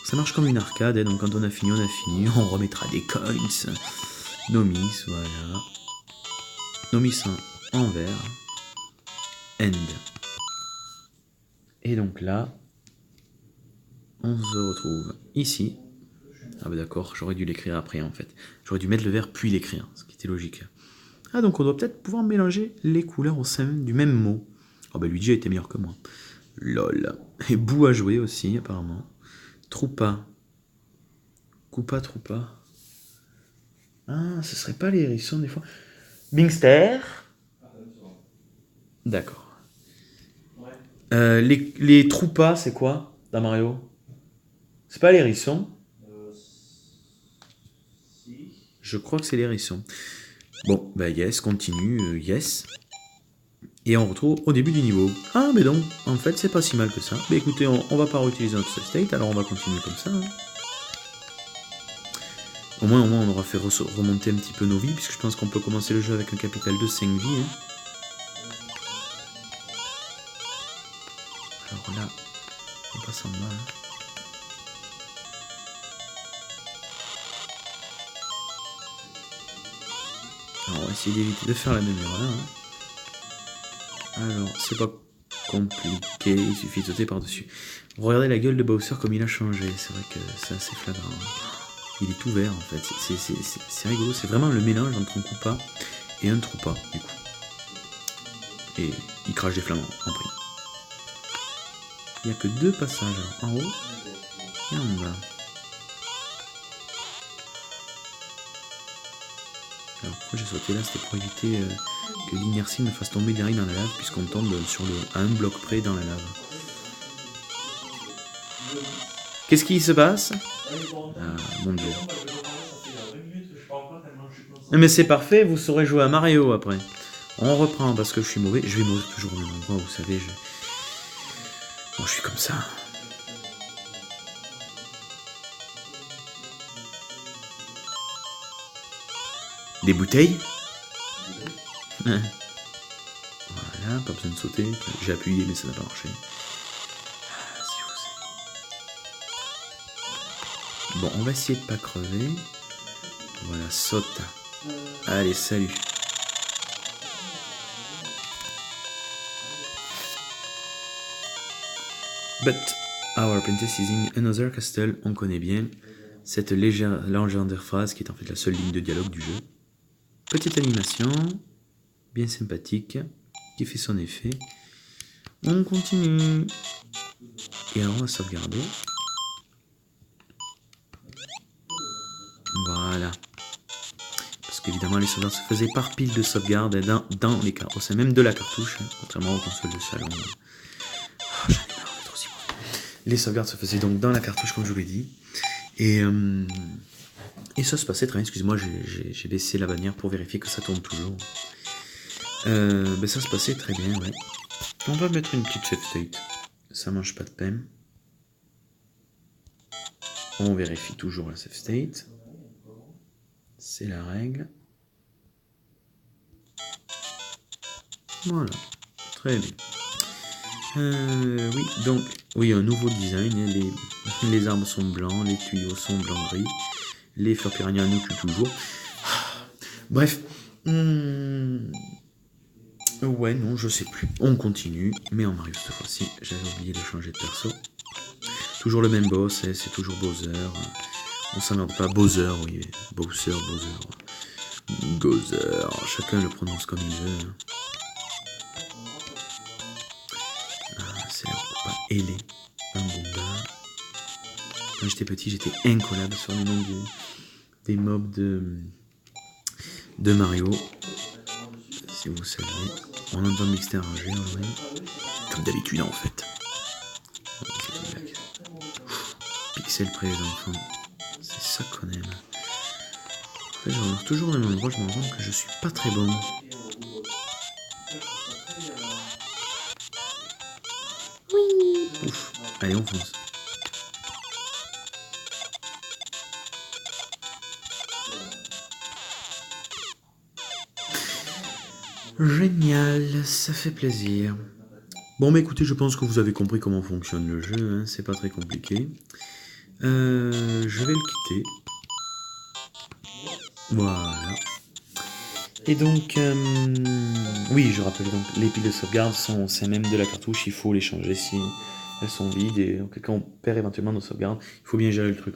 Ça marche comme une arcade, donc quand on a fini, on remettra des coins. Nomis, voilà. Nomis en vert. End. Et donc là, on se retrouve ici. Ah bah d'accord, j'aurais dû l'écrire après en fait. J'aurais dû mettre le vert puis l'écrire, ce qui était logique. Ah donc on doit peut-être pouvoir mélanger les couleurs au sein du même mot. Oh bah Luigi a été meilleur que moi. Lol. Et bout à jouer aussi apparemment. Troupa. Coupa troupa. Ah, ce serait pas les hérissons des fois. Bingster. D'accord. Les troupas, c'est quoi dans Mario? C'est pas les hérissons? Je crois que c'est les hérissons. Bon, bah yes, continue, yes. Et on retrouve au début du niveau. Ah, mais donc, en fait, c'est pas si mal que ça. Mais écoutez, on va pas réutiliser notre save state, alors on va continuer comme ça. Hein. Au moins, on aura fait remonter un petit peu nos vies, puisque je pense qu'on peut commencer le jeu avec un capital de 5 vies. Hein. Alors là, on passe en bas. Hein. Alors, on va essayer d'éviter de faire la même erreur. Hein. Alors, c'est pas compliqué, il suffit de sauter par-dessus. Regardez la gueule de Bowser comme il a changé, c'est vrai que c'est assez flagrant. Il est tout vert en fait, c'est rigolo, c'est vraiment le mélange entre un Koopa et un Troupa du coup. Et il crache des flammes en prime. Il n'y a que 2 passages, en haut et en bas. Alors pourquoi j'ai sauté là, c'était pour éviter que l'inertie me fasse tomber direct dans la lave, puisqu'on tombe à un bloc près dans la lave. Qu'est-ce qui se passe? Ah, mon dieu. Mais c'est parfait, vous saurez jouer à Mario après. On reprend parce que je suis mauvais. Je vais mourir toujours au même endroit, vous savez. Bon, je suis comme ça. Des bouteilles. Voilà, pas besoin de sauter. J'ai appuyé mais ça n'a pas marché. Ah, si vous savez. Bon, on va essayer de pas crever. Voilà, saute. Allez, salut. But our princess is in another castle. On connaît bien cette légendaire phrase qui est en fait la seule ligne de dialogue du jeu. Petite animation, bien sympathique, qui fait son effet. On continue. Et alors on va sauvegarder. Voilà. Parce qu'évidemment les sauvegardes se faisaient par pile de sauvegarde dans les cartouches. C'est même de la cartouche, hein, contrairement aux consoles de salon. Oh, j'en ai marre d'être aussi mauvais. Les sauvegardes se faisaient donc dans la cartouche comme je vous l'ai dit. Et ça se passait très bien. Excusez-moi, j'ai baissé la bannière pour vérifier que ça tourne toujours. Ça se passait très bien, ouais. On va mettre une petite save state. Ça mange pas de peine. On vérifie toujours la save state. C'est la règle. Voilà. Très bien. Oui, donc, oui, un nouveau design. Les arbres sont blancs, les tuyaux sont blanc-gris. Les fleurs piranhas nous tuent toujours. Bref. Ouais, non, je sais plus. On continue, mais en Mario cette fois-ci. J'avais oublié de changer de perso. Toujours le même boss, c'est toujours Bowser. On s'emmerde pas. Bowser, oui. Bowser. Gozer. Chacun le prononce comme il veut. C'est pas ailé. Un Goomba. Quand j'étais petit, j'étais incollable sur les noms des mobs de Mario. Si vous saviez. On entend mixter un jeu, oui. Comme d'habitude en fait. C'est une blague. Pixel près les enfants. C'est ça qu'on aime. En fait, je remarque toujours au même endroit, je me rends compte que je suis pas très bon. Oui. Ouf. Allez, on fonce. Génial, ça fait plaisir. Bon, mais écoutez, je pense que vous avez compris comment fonctionne le jeu, hein, c'est pas très compliqué. Je vais le quitter. Voilà. Et donc, oui, je rappelle donc, les piles de sauvegarde sont c'est même de la cartouche, il faut les changer si elles sont vides, et donc, quand on perd éventuellement nos sauvegardes, il faut bien gérer le truc.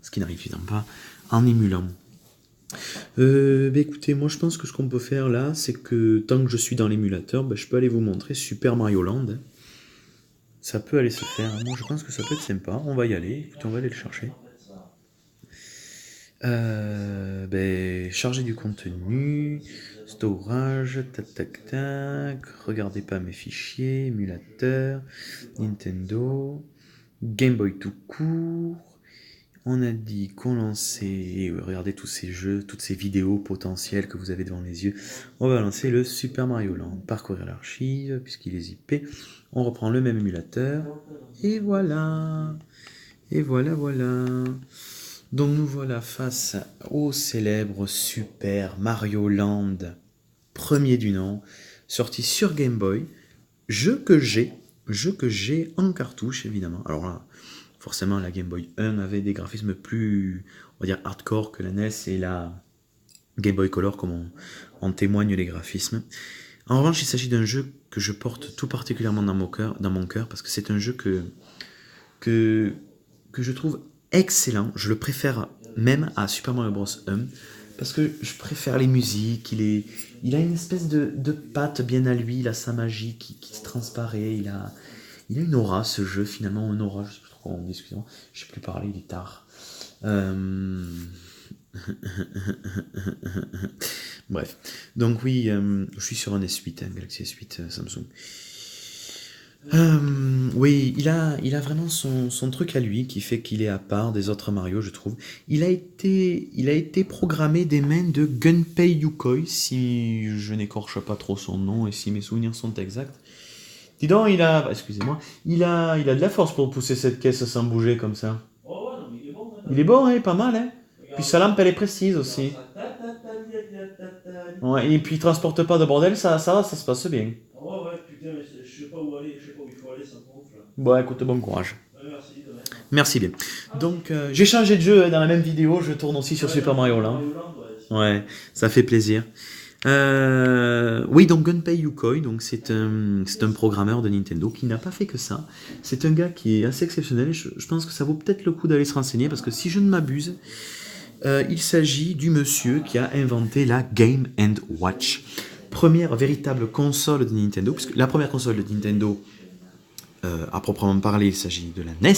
Ce qui n'arrive évidemment pas en émulant. Écoutez, moi je pense que ce qu'on peut faire là, c'est que tant que je suis dans l'émulateur, je peux aller vous montrer Super Mario Land. Ça peut aller se faire. Moi je pense que ça peut être sympa. On va y aller. Écoutez, on va aller le chercher. Charger du contenu, storage, tac. Regardez pas mes fichiers, émulateur, Nintendo, Game Boy tout court. On a dit qu'on lançait, regardez tous ces jeux, toutes ces vidéos potentielles que vous avez devant les yeux. On va lancer le Super Mario Land. Parcourir l'archive, puisqu'il est zippé. On reprend le même émulateur. Et voilà. Donc nous voilà face au célèbre Super Mario Land, premier du nom, sorti sur Game Boy. Jeu que j'ai en cartouche, évidemment. Alors là, forcément, la Game Boy 1 avait des graphismes plus, on va dire, hardcore que la NES et la Game Boy Color, comme en témoignent les graphismes. En revanche, il s'agit d'un jeu que je porte tout particulièrement dans mon cœur, parce que c'est un jeu que je trouve excellent. Je le préfère même à Super Mario Bros 1, parce que je préfère les musiques, il a une espèce de patte bien à lui, il a sa magie qui transparaît, il a une aura, ce jeu, finalement, une aura, je sais plus trop en discussion, je sais plus parler, il est tard. Bref, donc oui, je suis sur un S8, Galaxy S8 Samsung. Oui, il a vraiment son truc à lui qui fait qu'il est à part des autres Mario, je trouve. Il a été programmé des mains de Gunpei Yokoi, si je n'écorche pas trop son nom et si mes souvenirs sont exacts. Dis donc, il a de la force pour pousser cette caisse sans bouger comme ça. Il est bon, hein, pas mal, hein. Puis sa lampe, elle est précise aussi. Ouais, et puis il transporte pas de bordel, ça se passe bien. Ouais, putain, mais je sais pas où aller, je sais pas où il faut aller, ça me gonfle. Bon, écoute, bon courage. Merci, de même. Merci bien. Donc, j'ai changé de jeu dans la même vidéo, je tourne aussi sur Super Mario Land. Ouais, ça fait plaisir. Oui, donc Gunpei Yokoi, donc c'est un programmeur de Nintendo qui n'a pas fait que ça. C'est un gars qui est assez exceptionnel. Je pense que ça vaut peut-être le coup d'aller se renseigner parce que si je ne m'abuse, il s'agit du monsieur qui a inventé la Game & Watch, première véritable console de Nintendo, puisque la première console de Nintendo, à proprement parler, il s'agit de la NES,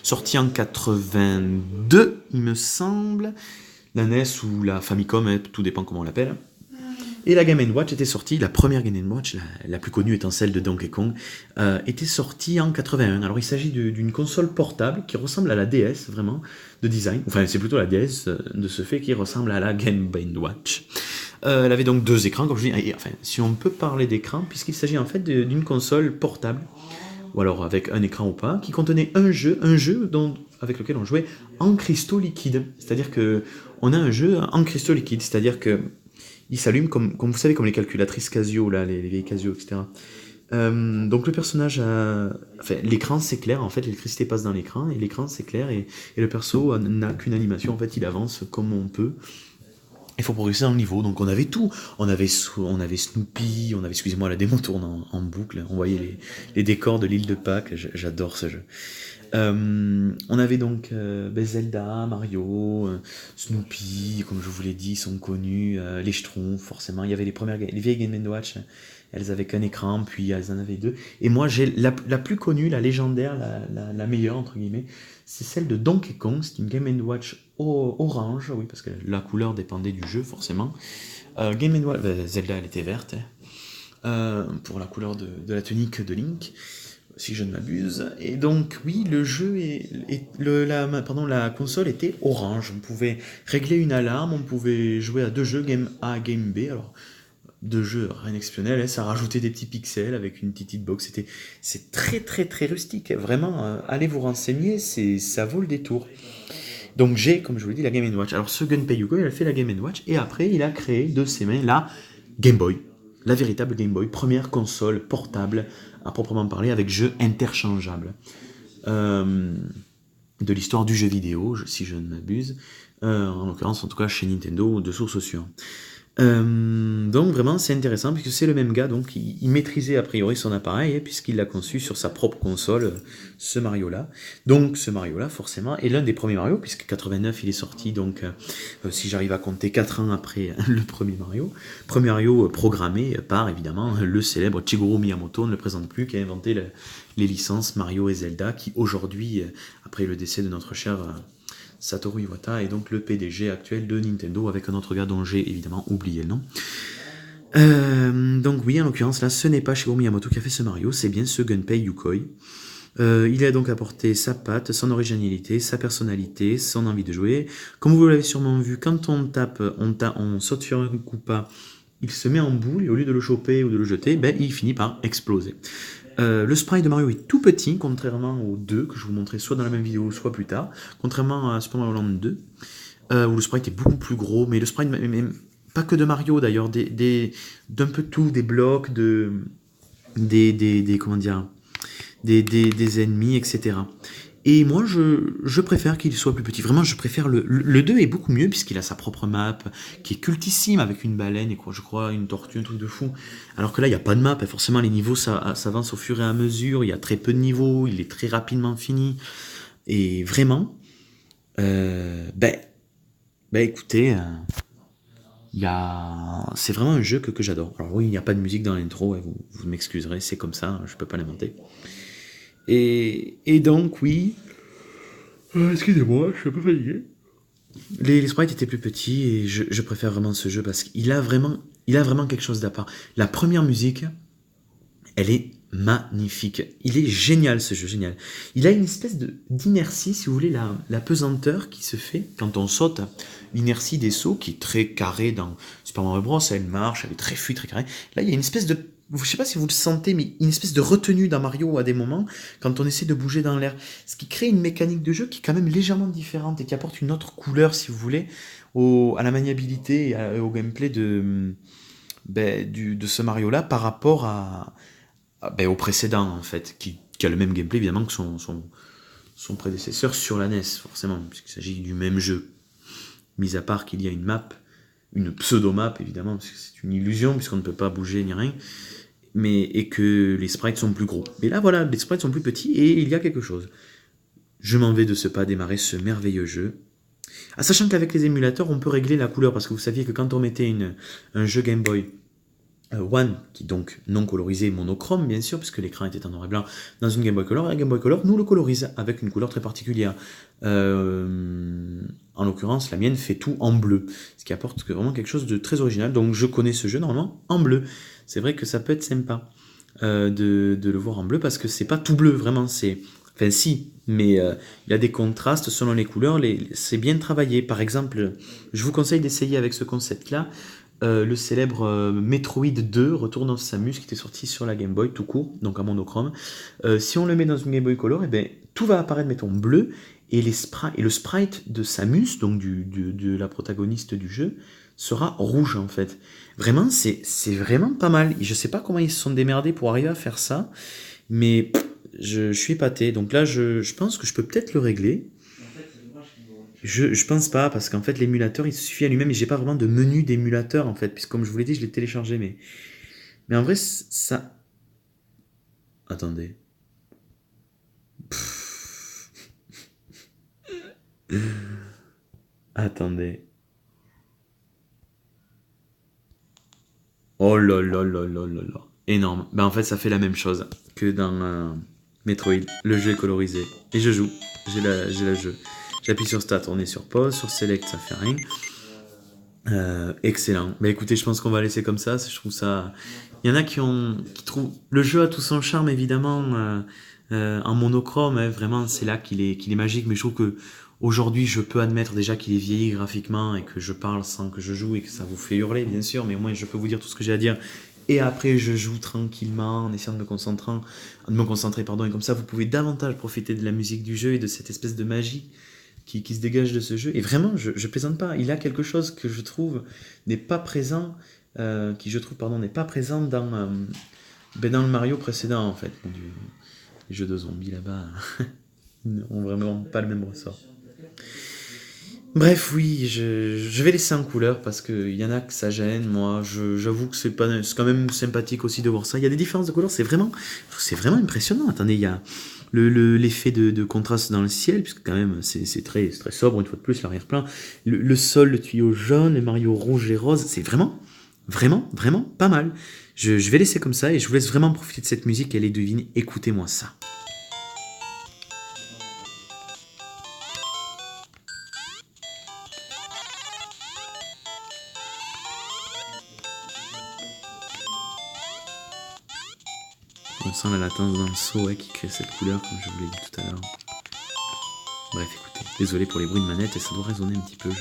sortie en 82, il me semble. La NES ou la Famicom, tout dépend comment on l'appelle. Et la Game & Watch était sortie, la première Game & Watch, la plus connue étant celle de Donkey Kong, était sortie en 81. Alors il s'agit d'une console portable qui ressemble à la DS, vraiment, de design. Enfin, c'est plutôt la DS de ce fait qui ressemble à la Game & Watch. Elle avait donc 2 écrans, comme je dis. Et, enfin, si on peut parler d'écran, puisqu'il s'agit en fait d'une console portable, ou alors avec un écran ou pas, qui contenait un jeu avec lequel on jouait en cristaux liquides. C'est-à-dire que on a un jeu en cristaux liquides, c'est-à-dire que il s'allume comme vous savez, comme les calculatrices Casio, là, les vieilles Casio, etc. Donc le personnage enfin, l'écran s'éclaire, en fait, l'électricité passe dans l'écran, et l'écran s'éclaire, et le perso n'a qu'une animation, en fait, il avance comme on peut. Il faut progresser dans le niveau, donc on avait tout. On avait Snoopy, on avait, excusez-moi, la démo tourne en boucle, on voyait les décors de l'île de Pâques, j'adore ce jeu. On avait donc Zelda, Mario, Snoopy, comme je vous l'ai dit, sont connus, les Schtroumpfs, forcément. Il y avait les vieilles Game & Watch, elles avaient qu'un écran, puis elles en avaient 2. Et moi, j'ai la plus connue, la légendaire, la meilleure, entre guillemets, c'est celle de Donkey Kong. C'est une Game & Watch orange, oui, parce que la couleur dépendait du jeu, forcément. Game & Watch, Zelda, elle était verte, pour la couleur de la tunique de Link, si je ne m'abuse. Et donc, oui, le jeu la console était orange. On pouvait régler une alarme, on pouvait jouer à 2 jeux, Game A, Game B. Alors, 2 jeux, rien d'exceptionnel, hein, ça rajoutait des petits pixels avec une petite hitbox. C'est très très très rustique. Vraiment, allez vous renseigner, ça vaut le détour. Donc j'ai, comme je vous l'ai dit, la Game & Watch. Alors ce Gunpei Yokoi, il a fait la Game & Watch, et après il a créé de ses mains la Game Boy. La véritable Game Boy, première console portable à proprement parler, avec jeux interchangeables. De l'histoire du jeu vidéo, si je ne m'abuse. En l'occurrence, en tout cas, chez Nintendo, de source sûre. Donc vraiment c'est intéressant puisque c'est le même gars, donc il maîtrisait a priori son appareil, puisqu'il l'a conçu sur sa propre console, ce Mario là. Donc ce Mario là forcément est l'un des premiers Mario, puisque 89 il est sorti, donc si j'arrive à compter 4 ans après le premier Mario programmé par évidemment le célèbre Shigeru Miyamoto, on ne le présente plus, qui a inventé les licences Mario et Zelda, qui aujourd'hui, après le décès de notre cher Satoru Iwata est donc le PDG actuel de Nintendo, avec un autre gars dont j'ai évidemment oublié le nom. Donc oui, en l'occurrence là, ce n'est pas Shigeru Miyamoto qui a fait ce Mario, c'est bien ce Gunpei Yokoi. Il a donc apporté sa patte, son originalité, sa personnalité, son envie de jouer. Comme vous l'avez sûrement vu, quand on tape, on saute sur un Koopa, il se met en boule, et au lieu de le choper ou de le jeter, il finit par exploser. Le sprite de Mario est tout petit, contrairement aux 2 que je vous montrais soit dans la même vidéo, soit plus tard. Contrairement à Super Mario Land 2, où le sprite est beaucoup plus gros, mais le sprite, même pas que de Mario d'ailleurs, d'un peu tout, des blocs, comment dire, des ennemis, etc. Et moi, je préfère qu'il soit plus petit. Vraiment, je préfère le 2 est beaucoup mieux, puisqu'il a sa propre map, qui est cultissime, avec une baleine et je crois une tortue, un truc de fou. Alors que là, il n'y a pas de map, et forcément, les niveaux s'avancent au fur et à mesure, il y a très peu de niveaux, il est très rapidement fini. Et vraiment, écoutez, c'est vraiment un jeu que j'adore. Alors oui, il n'y a pas de musique dans l'intro, vous m'excuserez, c'est comme ça, je peux pas l'inventer. Et donc, oui. Excusez-moi, je suis un peu fatigué. Les sprites étaient plus petits, et je préfère vraiment ce jeu parce qu'il a vraiment quelque chose d'à part. La première musique, elle est magnifique. Il est génial ce jeu, génial. Il a une espèce d'inertie, si vous voulez, la pesanteur qui se fait quand on saute. L'inertie des sauts qui est très carrée dans Super Mario Bros. Elle marche, elle est très fluide, très carrée. Là, il y a une espèce de... Je sais pas si vous le sentez, mais une espèce de retenue dans Mario à des moments quand on essaie de bouger dans l'air. Ce qui crée une mécanique de jeu qui est quand même légèrement différente et qui apporte une autre couleur, si vous voulez, à la maniabilité et au gameplay de ce Mario-là par rapport au précédent, en fait, qui a le même gameplay, évidemment, que son prédécesseur sur la NES, forcément, puisqu'il s'agit du même jeu. Mis à part qu'il y a une map, une pseudo-map, évidemment, parce que c'est une illusion, puisqu'on ne peut pas bouger ni rien, et que les sprites sont plus gros. Mais là, voilà, les sprites sont plus petits, et il y a quelque chose. Je m'en vais de ce pas démarrer ce merveilleux jeu. Sachant qu'avec les émulateurs, on peut régler la couleur, parce que vous saviez que quand on mettait un jeu Game Boy One, qui est donc non colorisé, monochrome bien sûr, puisque l'écran était en noir et blanc, dans une Game Boy Color, et la Game Boy Color nous le colorise avec une couleur très particulière. En l'occurrence, la mienne fait tout en bleu, ce qui apporte vraiment quelque chose de très original. Donc je connais ce jeu normalement en bleu. C'est vrai que ça peut être sympa de le voir en bleu, parce que c'est pas tout bleu, vraiment, c'est... Enfin si, mais il y a des contrastes selon les couleurs, c'est bien travaillé. Par exemple, je vous conseille d'essayer avec ce concept-là, le célèbre Metroid 2, Retour dans Samus, qui était sorti sur la Game Boy tout court, donc en monochrome. Si on le met dans une Game Boy Color, eh ben, tout va apparaître, mettons, bleu, et le sprite de Samus, donc de la protagoniste du jeu, sera rouge en fait. Vraiment, c'est vraiment pas mal. Je sais pas comment ils se sont démerdés pour arriver à faire ça, mais je suis épaté. Donc là, je pense que je peux peut-être le régler. Je pense pas, parce qu'en fait l'émulateur il se suffit à lui-même, et j'ai pas vraiment de menu d'émulateur en fait, puisque comme je vous l'ai dit, je l'ai téléchargé, mais en vrai ça... Attendez. Attendez. Oh là là là là là là. Énorme. En fait ça fait la même chose que dans Metroid. Le jeu est colorisé. Et je joue. J'ai la jeu. J'appuie sur Start, on est sur pause, sur Select, ça fait rien. Excellent. Écoutez, je pense qu'on va laisser comme ça. Je trouve ça... Il y en a qui trouvent... Le jeu a tout son charme, évidemment, en monochrome. Vraiment, c'est là qu'il est magique. Mais je trouve que aujourd'hui, je peux admettre déjà qu'il est vieilli graphiquement et que je parle sans que je joue et que ça vous fait hurler, bien sûr. Mais au moins, je peux vous dire tout ce que j'ai à dire. Et après, je joue tranquillement en essayant de me concentrer, et comme ça, vous pouvez davantage profiter de la musique du jeu et de cette espèce de magie qui se dégage de ce jeu. Et vraiment, je plaisante pas. Il a quelque chose que je trouve n'est pas présent, n'est pas présent dans le Mario précédent, en fait. Les jeux de zombies là-bas n'ont vraiment pas le même ressort. Bref, oui, je vais laisser en couleur parce qu'il y en a que ça gêne. Moi, j'avoue que c'est quand même sympathique aussi de voir ça. Il y a des différences de couleurs, c'est vraiment impressionnant. Attendez, il y a l'effet de contraste dans le ciel, puisque quand même c'est très sobre, une fois de plus, l'arrière-plan. Le sol, le tuyau jaune, les Mario rouge et rose, c'est vraiment pas mal. Je vais laisser comme ça et je vous laisse vraiment profiter de cette musique, elle est divine. Écoutez-moi ça. On sent la latence dans le saut qui crée cette couleur, comme je vous l'ai dit tout à l'heure. Bref, écoutez, désolé pour les bruits de manette, et ça doit résonner un petit peu, Vous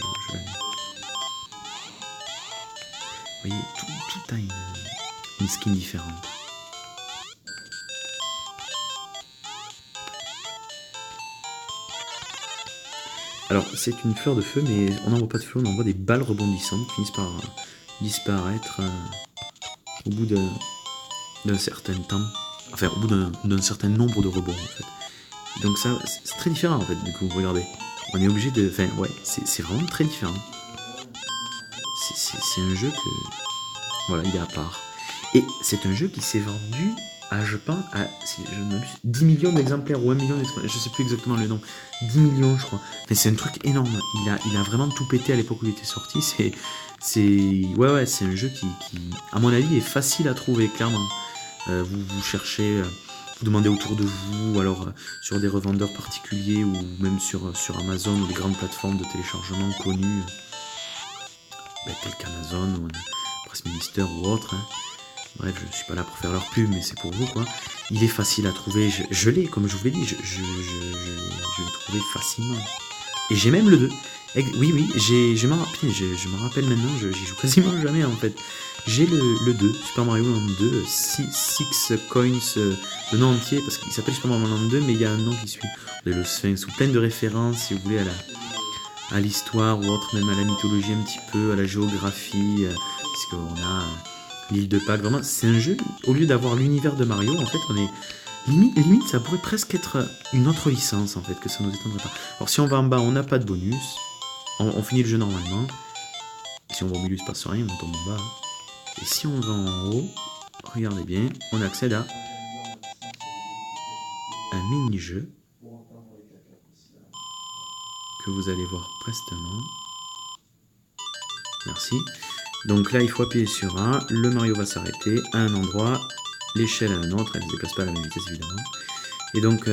voyez, tout a une skin différente. Alors, c'est une fleur de feu, mais on n'envoie pas de feu, on envoie des balles rebondissantes qui finissent par disparaître au bout d'un certain temps. Enfin, au bout d'un certain nombre de rebonds, en fait. Donc ça, c'est très différent, en fait, du coup, regardez. On est obligé de... Enfin, ouais, c'est vraiment très différent. C'est un jeu que... Voilà, il est à part. Et c'est un jeu qui s'est vendu je pense, si je ne m'abuse, 10 millions d'exemplaires ou 1 million d'exemplaires, je sais plus exactement le nom, 10 millions je crois. Mais c'est un truc énorme, il a vraiment tout pété à l'époque où il était sorti, ouais, c'est un jeu qui, à mon avis, est facile à trouver, clairement. Vous cherchez, vous demandez autour de vous, alors sur des revendeurs particuliers ou même sur Amazon ou des grandes plateformes de téléchargement connues, telles qu'Amazon ou Press Minister ou autres, Bref, je suis pas là pour faire leur pub, mais c'est pour vous, quoi. Il est facile à trouver, je l'ai, comme je vous l'ai dit, je l'ai trouvé facilement. Et j'ai même le 2. Oui, je me rappelle maintenant, j'y joue quasiment jamais en fait. J'ai le 2, Super Mario Land 2, 6 coins, le nom entier, parce qu'il s'appelle Super Mario Land 2, mais il y a un nom qui suit. Vous avez le Sphinx, ou plein de références, si vous voulez, à l'histoire, ou autre, même à la mythologie un petit peu, à la géographie, puisqu'on a l'île de Pâques. Vraiment, c'est un jeu, au lieu d'avoir l'univers de Mario, en fait, on est... Limite, ça pourrait presque être une autre licence, en fait, que ça nous étonnerait pas. Alors, si on va en bas, on n'a pas de bonus. On finit le jeu normalement. Si on va au milieu, il se passe rien, on tombe en bas. Et si on va en haut, regardez bien, on accède à un mini-jeu que vous allez voir prestement. Merci. Donc là, il faut appuyer sur A, le Mario va s'arrêter à un endroit, l'échelle à un autre, elle ne se déplace pas à la même vitesse évidemment. Et donc,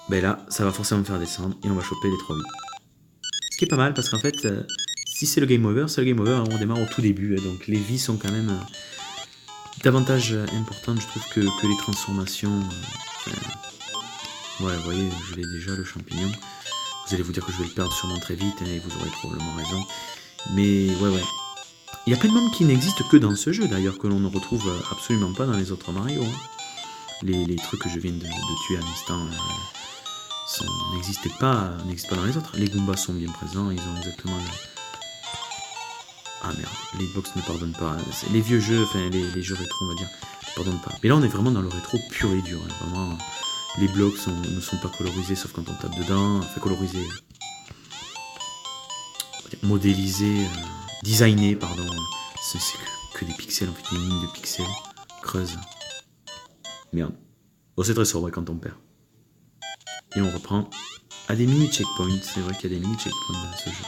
là, ça va forcément me faire descendre et on va choper les 3 vies. Ce qui est pas mal parce qu'en fait, si c'est le game over, c'est le game over, on démarre au tout début. Donc les vies sont quand même davantage importantes, je trouve, que les transformations. Ouais, vous voyez, je l'ai déjà, le champignon. Vous allez vous dire que je vais le perdre sûrement très vite, et vous aurez probablement raison. Mais ouais. Il y a plein de membres qui n'existent que dans ce jeu, d'ailleurs, que l'on ne retrouve absolument pas dans les autres Mario. Les trucs que je viens de tuer à l'instant n'existent pas dans les autres. Les Goombas sont bien présents, ils ont exactement... Ah merde, les Xbox ne pardonnent pas. Les vieux jeux, enfin les jeux rétro, on va dire, ne pardonnent pas. Mais là, on est vraiment dans le rétro pur et dur. Vraiment, les blocs ne sont pas colorisés, sauf quand on tape dedans. Enfin, colorisés, modélisés, designés, pardon. C'est que des pixels, en fait, des lignes de pixels creuses. Merde. Oh, c'est très sobre quand on perd. Et on reprend à des mini checkpoints. C'est vrai qu'il y a des mini checkpoints dans ce jeu.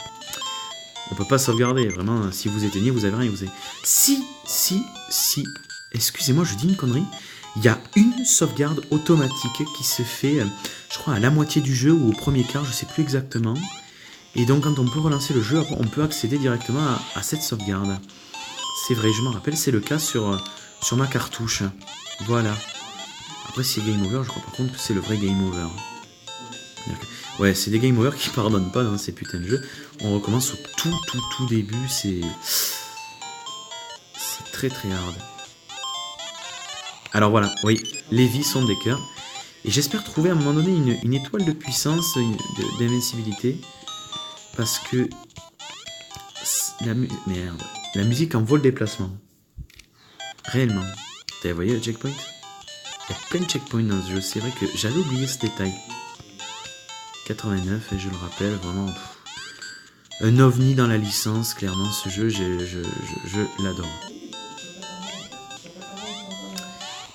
On peut pas sauvegarder, vraiment, si vous éteignez, vous avez rien, vous avez... Si, excusez-moi, je dis une connerie, il y a une sauvegarde automatique qui se fait, je crois, à la moitié du jeu ou au premier quart, je sais plus exactement. Et donc, quand on peut relancer le jeu, on peut accéder directement à cette sauvegarde. C'est vrai, je m'en rappelle, c'est le cas sur ma cartouche. Voilà. Après, si c'est game over, je crois par contre que c'est le vrai game over. Ouais, c'est des game over qui pardonnent pas dans ces putains de jeux. On recommence au tout début, c'est très hard. Alors voilà, oui, les vies sont des cœurs. Et j'espère trouver à un moment donné une étoile de puissance, d'invincibilité. Parce que la musique en vaut le déplacement. Réellement. Vous voyez le checkpoint? Il y a plein de checkpoints dans ce jeu. C'est vrai que j'avais oublié ce détail. 89, et je le rappelle, vraiment un ovni dans la licence, clairement, ce jeu, je l'adore.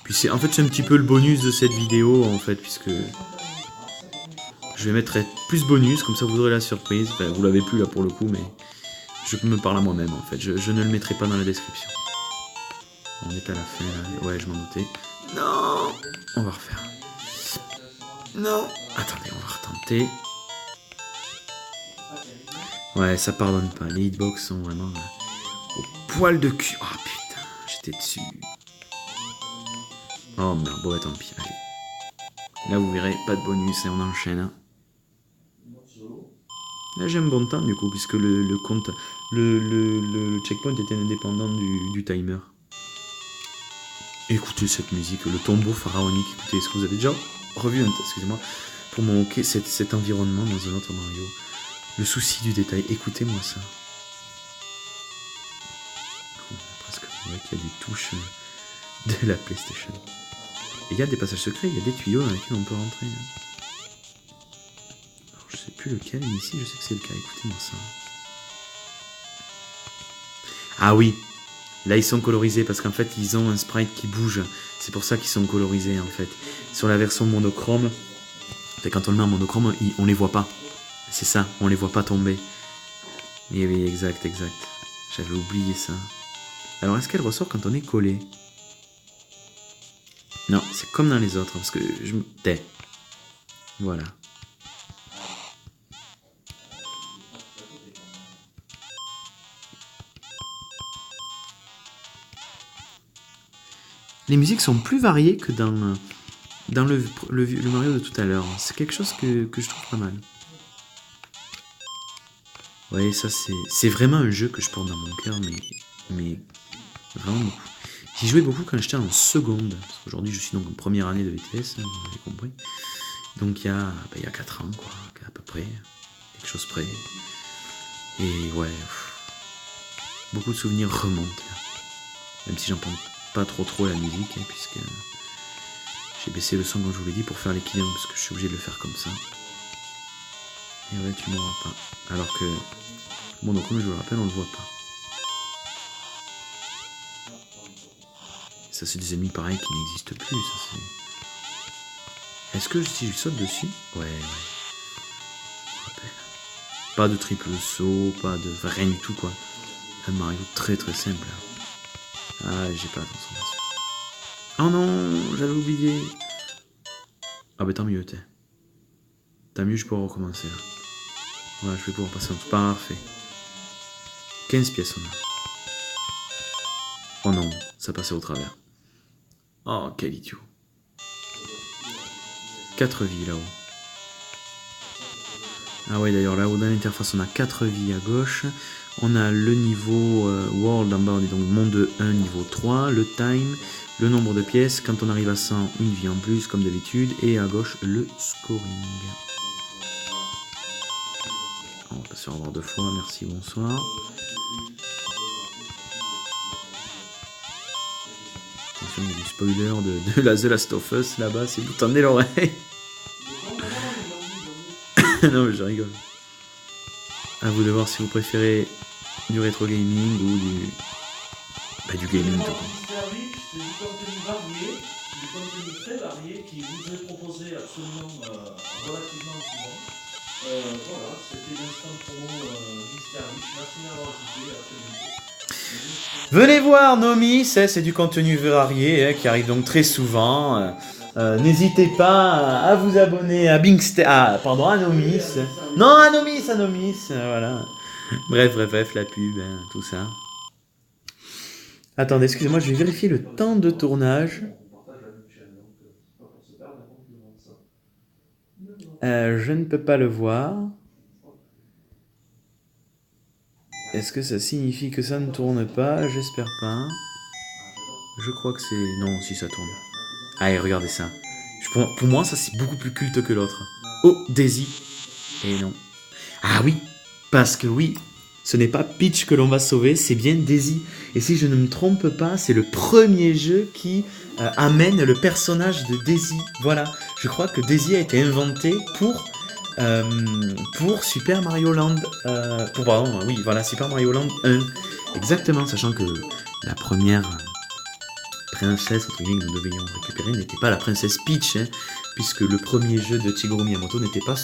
Puis c'est un petit peu le bonus de cette vidéo, en fait, puisque je vais mettre plus bonus, comme ça vous aurez la surprise. Enfin, vous l'avez plus là pour le coup, mais je me parle à moi-même, en fait. Je ne le mettrai pas dans la description. On est à la fin, là. Ouais, je m'en doutais. Non, on va refaire. Non. Attendez, on va retenter. Ouais, ça pardonne pas. Les hitbox sont vraiment au poil de cul. Oh putain, j'étais dessus. Oh merde, bon, tant pis. Allez. Là, vous verrez, pas de bonus et on enchaîne. Là, j'ai un bon temps du coup, puisque le compte, le checkpoint était indépendant du timer. Écoutez cette musique, le tombeau pharaonique. Écoutez, est-ce que vous avez déjà revu excusez-moi, pour manquer cet environnement dans un autre Mario? Le souci du détail, écoutez-moi ça. Presque, on voit qu'il y a des touches de la PlayStation. Et il y a des passages secrets, il y a des tuyaux dans lesquels on peut rentrer. Alors, je sais plus lequel, mais ici, je sais que c'est le cas. Écoutez-moi ça. Ah oui, là ils sont colorisés parce qu'en fait ils ont un sprite qui bouge. C'est pour ça qu'ils sont colorisés en fait. Sur la version monochrome, quand on le met en monochrome, on les voit pas. C'est ça, on les voit pas tomber. Et oui, exact. J'avais oublié ça. Alors est-ce qu'elle ressort quand on est collé? Non, c'est comme dans les autres, parce que je me tais. Voilà. les musiques sont plus variées que dans le Mario de tout à l'heure. C'est quelque chose que je trouve pas mal. Ouais, ça c'est vraiment un jeu que je porte dans mon cœur, mais vraiment beaucoup. J'y jouais beaucoup quand j'étais en seconde. Parce qu'aujourd'hui je suis donc en première année de VTS, hein, vous avez compris. Donc il y a 4 ans, quoi, à peu près. Quelque chose près. Et ouais, beaucoup de souvenirs remontent. Là. Même si j'entends pas trop la musique, hein, puisque j'ai baissé le son comme je vous l'ai dit pour faire l'équilibre, parce que je suis obligé de le faire comme ça. Et ouais, tu m'auras pas. Alors que, bon, donc comme je vous le rappelle, on le voit pas. Ça, c'est des ennemis pareils qui n'existent plus. Ça, c'est... Est-ce que si je saute dessus? Ouais. Je me rappelle. Pas de triple saut, pas de... Enfin, rien du tout, quoi. Un Mario très simple. Ah, j'ai pas la transformation. Oh non, j'avais oublié. Ah bah tant mieux, t'es. Tant mieux, je pourrais recommencer, là. Voilà, je vais pouvoir passer en tout. Parfait. 15 pièces, on a. Oh non, ça passait au travers. Oh, quel idiot. 4 vies, là-haut. Ah ouais, d'ailleurs, là-haut, dans l'interface, on a 4 vies à gauche. On a le niveau World en bas, on est donc monde 1, niveau 3. Le time, le nombre de pièces. Quand on arrive à 100, une vie en plus, comme d'habitude. Et à gauche, le scoring. On va passer au revoir 2 fois, merci, bonsoir. Attention, il y a du spoiler de la The Last of Us là-bas, si vous tendez l'oreille. Non, mais je rigole. À vous de voir si vous préférez du rétro gaming ou du. Bah, du gaming tout court. C'est du contenu varié, du contenu très varié qui vous est proposé absolument relativement souvent. Voilà, c'était l'instant promo Mister Rich. Merci d'avoir écouté, à très bientôt. Venez voir Nomis, c'est du contenu varié qui arrive donc très souvent. N'hésitez pas à vous abonner à à Nomis. Non, à Nomis, voilà. Bref, la pub, hein, tout ça. Attendez, excusez-moi, je vais vérifier le temps de tournage. Je ne peux pas le voir. Est-ce que ça signifie que ça ne tourne pas? J'espère pas. Je crois que c'est... Non, si ça tourne. Allez, regardez ça. Pour moi, ça c'est beaucoup plus culte que l'autre. Oh, Daisy. Et non. Ah oui, parce que oui, ce n'est pas Peach que l'on va sauver, c'est bien Daisy. Et si je ne me trompe pas, c'est le premier jeu qui amène le personnage de Daisy. Voilà, je crois que Daisy a été inventé pour Super Mario Land. Super Mario Land 1. Exactement, sachant que la première princesse entre guillemets, que nous devions récupérer n'était pas la princesse Peach, hein, puisque le premier jeu de Shigeru Miyamoto n'était pas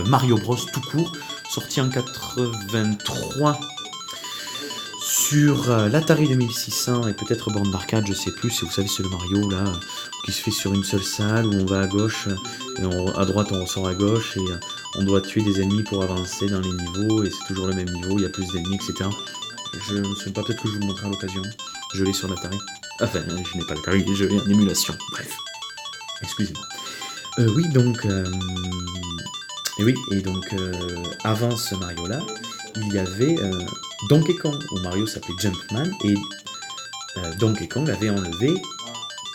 Mario Bros tout court, sorti en 83 sur l'Atari 2600 et peut-être borne d'arcade, je sais plus, si vous savez c'est le Mario là qui se fait sur une seule salle où on va à gauche et à droite on ressort à gauche et on doit tuer des ennemis pour avancer dans les niveaux et c'est toujours le même niveau, il y a plus d'ennemis, etc. Je ne me souviens pas, peut-être que je vous le montrerai à l'occasion. Je l'ai sur l'Atari. Enfin, je n'ai pas l'Atari, je l'ai en émulation. Bref. Excusez-moi. Oui, donc... avant ce Mario-là, il y avait Donkey Kong, où Mario s'appelait Jumpman, et Donkey Kong avait enlevé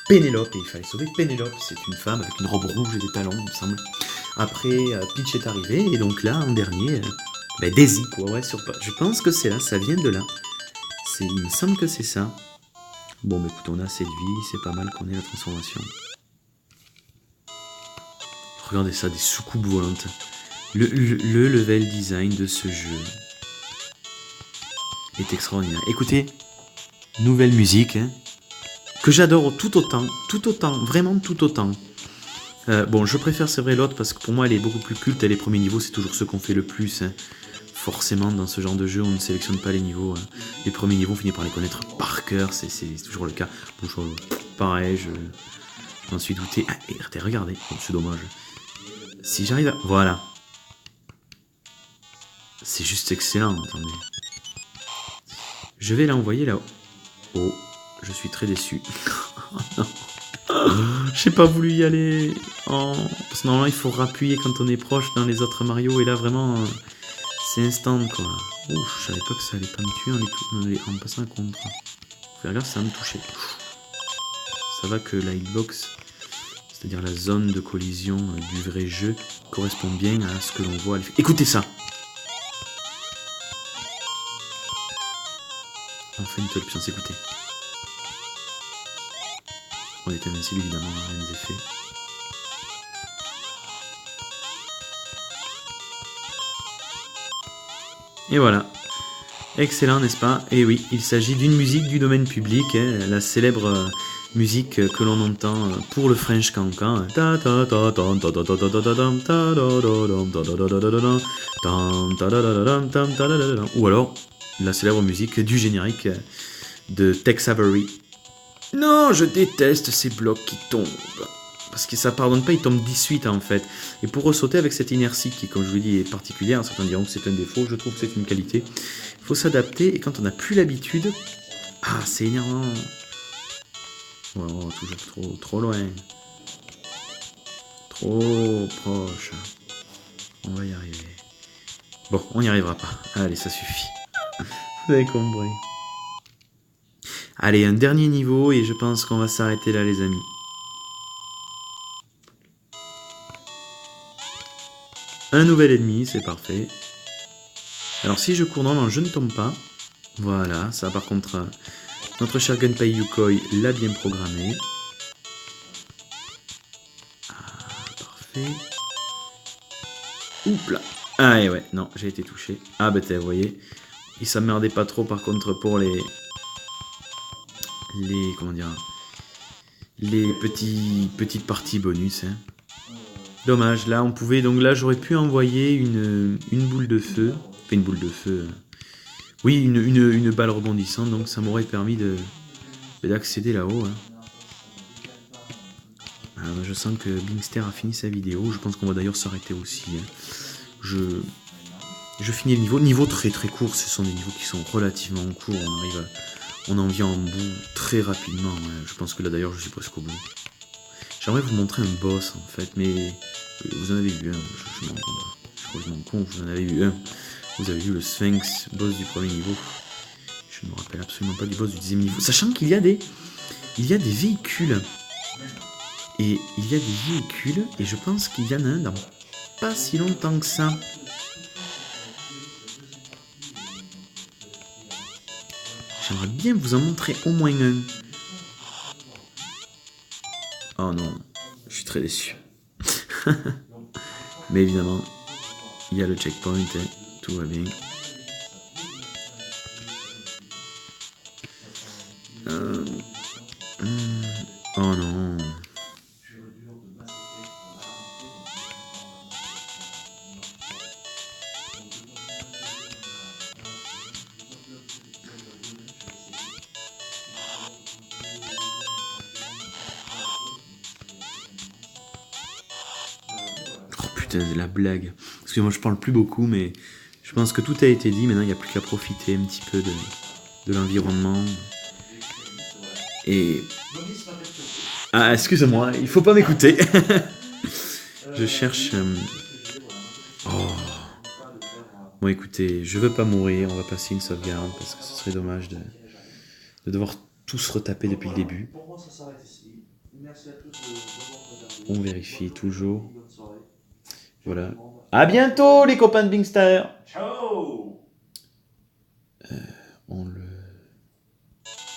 Pénélope, et il fallait sauver Pénélope. C'est une femme avec une robe rouge et des talons, il me semble. Après, Peach est arrivé, et donc là, en dernier... Daisy, quoi, ouais, je pense que c'est là, ça vient de là. Il me semble que c'est ça. Bon, mais écoute, on a assez de vie, c'est pas mal qu'on ait la transformation. Regardez ça, des soucoupes volantes. Le level design de ce jeu est extraordinaire. Écoutez, nouvelle musique, hein, que j'adore tout autant, vraiment tout autant. Bon, je préfère, c'est vrai, l'autre, parce que pour moi, elle est beaucoup plus culte, et les premiers niveaux, c'est toujours ceux qu'on fait le plus, hein. Forcément, dans ce genre de jeu, on ne sélectionne pas les niveaux. Les premiers niveaux, on finit par les connaître par cœur, c'est toujours le cas. Bon, pareil, je m'en suis douté. Ah, et regardez, c'est dommage. Si j'arrive à... Voilà. C'est juste excellent, attendez. Je vais l'envoyer là-haut. Oh, je suis très déçu. J'ai pas voulu y aller. Oh. Parce que normalement, il faut rappuyer quand on est proche dans les autres Mario. Et là, vraiment, c'est instant, quoi. Ouf, je savais pas que ça allait pas me tuer en passant un contre. Faut regarder, ça va me toucher. Ça va que la hitbox, c'est-à-dire la zone de collision du vrai jeu, correspond bien à ce que l'on voit. Écoutez ça. Enfin une telle puissance, écoutez. On est invincible évidemment dans les mêmes effets. Et voilà. Excellent, n'est-ce pas? Et oui, il s'agit d'une musique du domaine public, hein, la célèbre musique que l'on entend pour le French Cancan. Ou alors la célèbre musique du générique de Tex Avery. Non, je déteste ces blocs qui tombent. Parce que ça pardonne pas, ils tombent 18 en fait. Et pour ressauter avec cette inertie qui, comme je vous l'ai dit, est particulière, certains diront que c'est un défaut, je trouve que c'est une qualité. Il faut s'adapter et quand on n'a plus l'habitude, ah c'est énervant. Oh, toujours trop loin. Trop proche. On va y arriver. Bon, on n'y arrivera pas. Allez, ça suffit. Vous avez compris. Allez, un dernier niveau et je pense qu'on va s'arrêter là les amis. Un nouvel ennemi, c'est parfait. Alors si je cours normalement, je ne tombe pas. Voilà, ça par contre, notre cher Gunpei Yokoi l'a bien programmé. Ah, parfait. Oups là. Ah et ouais, non, j'ai été touché. Ah bah vous voyez, il s'emmerdait pas trop par contre pour les comment dire, les petites parties bonus. Hein. Dommage, là on pouvait, donc là j'aurais pu envoyer une boule de feu, enfin une boule de feu, oui une balle rebondissante, donc ça m'aurait permis d'accéder là-haut. Hein. Alors, je sens que Bingster a fini sa vidéo, je pense qu'on va d'ailleurs s'arrêter aussi. Hein. Je finis le niveau très très court, ce sont des niveaux qui sont relativement courts, on en vient en bout très rapidement, ouais. Je pense que là d'ailleurs je suis presque au bout. J'aimerais vous montrer un boss en fait, mais vous en avez vu un, je m'en rends pas. Je crois que je m'en compte, vous en avez vu un. Vous avez vu le Sphinx, boss du premier niveau. Je ne me rappelle absolument pas du boss du deuxième niveau. Sachant qu'il y a des véhicules. Et il y a des véhicules, et je pense qu'il y en a un dans pas si longtemps que ça. J'aimerais bien vous en montrer au moins un. Oh non, je suis très déçu. Mais évidemment, il y a le checkpoint, hein, tout va bien. Oh non. Putain, la blague. Parce que moi je parle plus beaucoup, mais je pense que tout a été dit. Maintenant, il n'y a plus qu'à profiter un petit peu de l'environnement. Et... Ah, excusez-moi, il faut pas m'écouter. Je cherche... Oh. Bon, écoutez, je veux pas mourir, on va passer une sauvegarde, parce que ce serait dommage de devoir tous retaper depuis le début. On vérifie toujours. Voilà. À bientôt les copains de Bingster. Ciao. On le...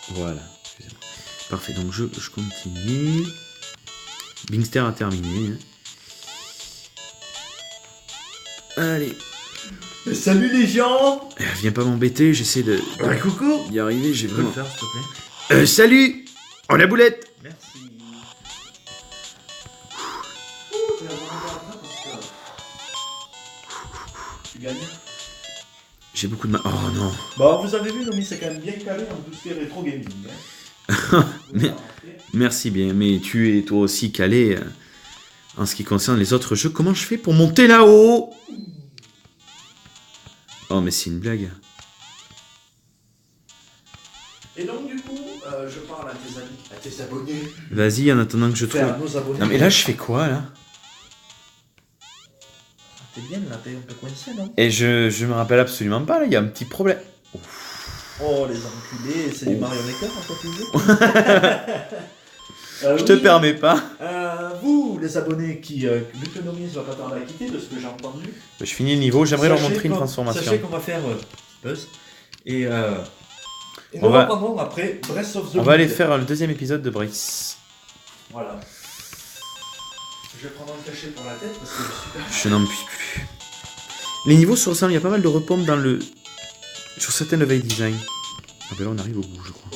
Voilà. Excusez-moi. Parfait, donc je continue. Bingster a terminé. Allez. Salut les gens. Viens pas m'embêter, j'essaie de Coucou. y arriver, j'ai Tu peux le vraiment... faire s'il te plaît. Salut. Oh la boulette. Merci. Tu gagnes. J'ai beaucoup de mal. Oh non. Bon, vous avez vu, Nomi, c'est quand même bien calé en tout ce qui est rétro gaming. Hein. Merci bien, mais tu es toi aussi calé en ce qui concerne les autres jeux. Comment je fais pour monter là-haut? Oh mais c'est une blague. Et donc du coup, je parle à tes amis. tes abonnés. Vas-y, en attendant que je Fais trouve... à nos abonnés. Non mais là, je fais quoi, là? T'es bien là, t'es un peu coincé, non? Et je me rappelle absolument pas, là, il y a un petit problème. Oh, les enculés, c'est du Mario Maker, en fait, tu veux. Je te permets pas. Vous, les abonnés qui, vu que Nomis va pas tarder à quitter, de ce que j'ai entendu, Je finis le niveau, j'aimerais leur sachez montrer une qu'on- transformation. Sachez qu'on va faire Buzz. Et On nous va- reprendrons après Breath of the On va aller Wild. faire le deuxième épisode de Brice. Voilà. Je vais prendre un cachet pour la tête parce que je suis Je n'en puis plus. Les niveaux se ressemblent, il y a pas mal de repompes dans le... sur certains level design. Ah ben là on arrive au bout, je crois.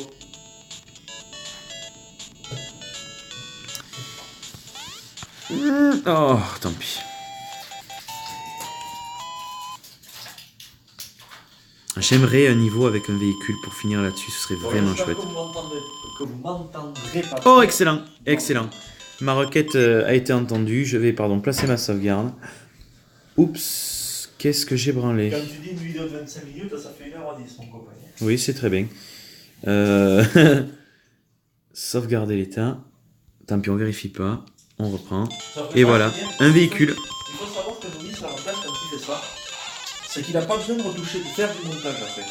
Oh, tant pis. J'aimerais un niveau avec un véhicule pour finir là-dessus, ce serait vraiment chouette. Que vous m'entendrez pas. Oh, excellent, excellent. Ma requête a été entendue, je vais, placer ma sauvegarde. Oups, qu'est-ce que j'ai branlé? Quand tu dis une vidéo de 25 minutes, ça fait 1h10, mon copain. Oui, c'est très bien. Sauvegarder l'état. Tant pis, on vérifie pas. On reprend. Et voilà, un véhicule. Il faut savoir que Nomis, l'avantage quand il fait ça, c'est qu'il n'a pas besoin de retoucher, de faire du montage après.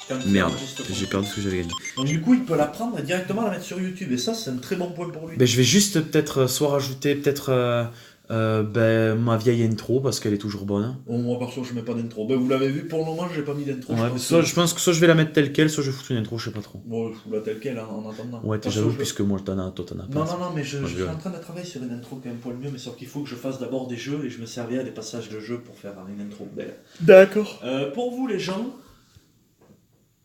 Quand il Merde, enregistre son j'ai perdu ce que j'avais gagné. Donc du coup, il peut la prendre et directement la mettre sur YouTube. Et ça, c'est un très bon point pour lui. Ben, je vais juste peut-être soit rajouter ma vieille intro parce qu'elle est toujours bonne. Bon, moi, perso, je mets pas d'intro. Ben, vous l'avez vu, pour le moment, j'ai pas mis d'intro. Ouais, je pense que soit je vais la mettre telle quelle, soit je vais foutre une intro, je sais pas trop. Bon, je fous la telle quelle, hein, en attendant. Ouais, Perso, j'avoue, je- puisque moi toi t'en as pas. Non, mais je Moi, suis je- en train de travailler sur une intro quand même pour le mieux, mais sauf qu'il faut que je fasse d'abord des jeux et je me servirai des passages de jeux pour faire une intro belle. D'accord. Pour vous, les gens,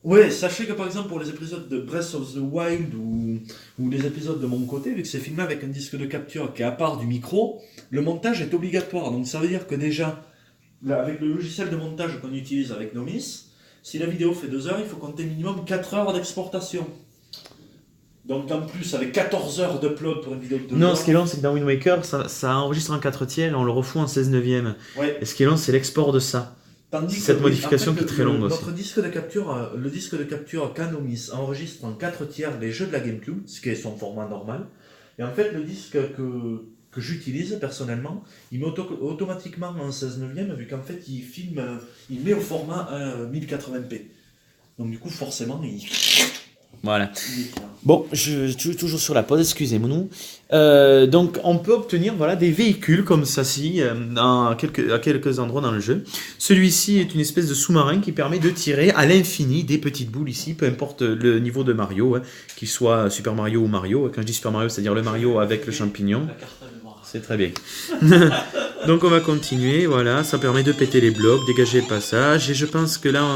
ouais, sachez que par exemple pour les épisodes de Breath of the Wild ou les épisodes de mon côté, vu que c'est filmé avec un disque de capture qui est à part du micro, le montage est obligatoire. Donc ça veut dire que déjà, là, avec le logiciel de montage qu'on utilise avec Nomis, si la vidéo fait 2 heures, il faut compter minimum 4 heures d'exportation. Donc en plus, avec 14 heures d'upload pour une vidéo de 2 Non, heures. ce qui est long, c'est que dans Wind Waker, ça enregistre en 4 tiers et on le refout en 16 neuvième. Ouais. Et ce qui est long, c'est l'export de ça. Tandis Cette que, modification en fait, qui est très longue aussi. Notre disque de capture, le disque de capture Canomis enregistre en 4 tiers les jeux de la GameCube, ce qui est son format normal. Et en fait, le disque que j'utilise personnellement, il met automatiquement en 16 neuvième, vu qu'en fait, il filme, il met au format 1080p. Donc du coup, forcément, il Voilà. est bien. Bon, je suis toujours sur la pause, excusez-moi. Donc, on peut obtenir des véhicules comme ça-ci à quelques endroits dans le jeu. Celui-ci est une espèce de sous-marin qui permet de tirer à l'infini des petites boules ici, peu importe le niveau de Mario, qu'il soit Super Mario ou Mario. Quand je dis Super Mario, c'est-à-dire le Mario avec le champignon. La carte à mémoire. C'est très bien. Donc, on va continuer. Voilà, ça permet de péter les blocs, dégager le passage. Et je pense que là...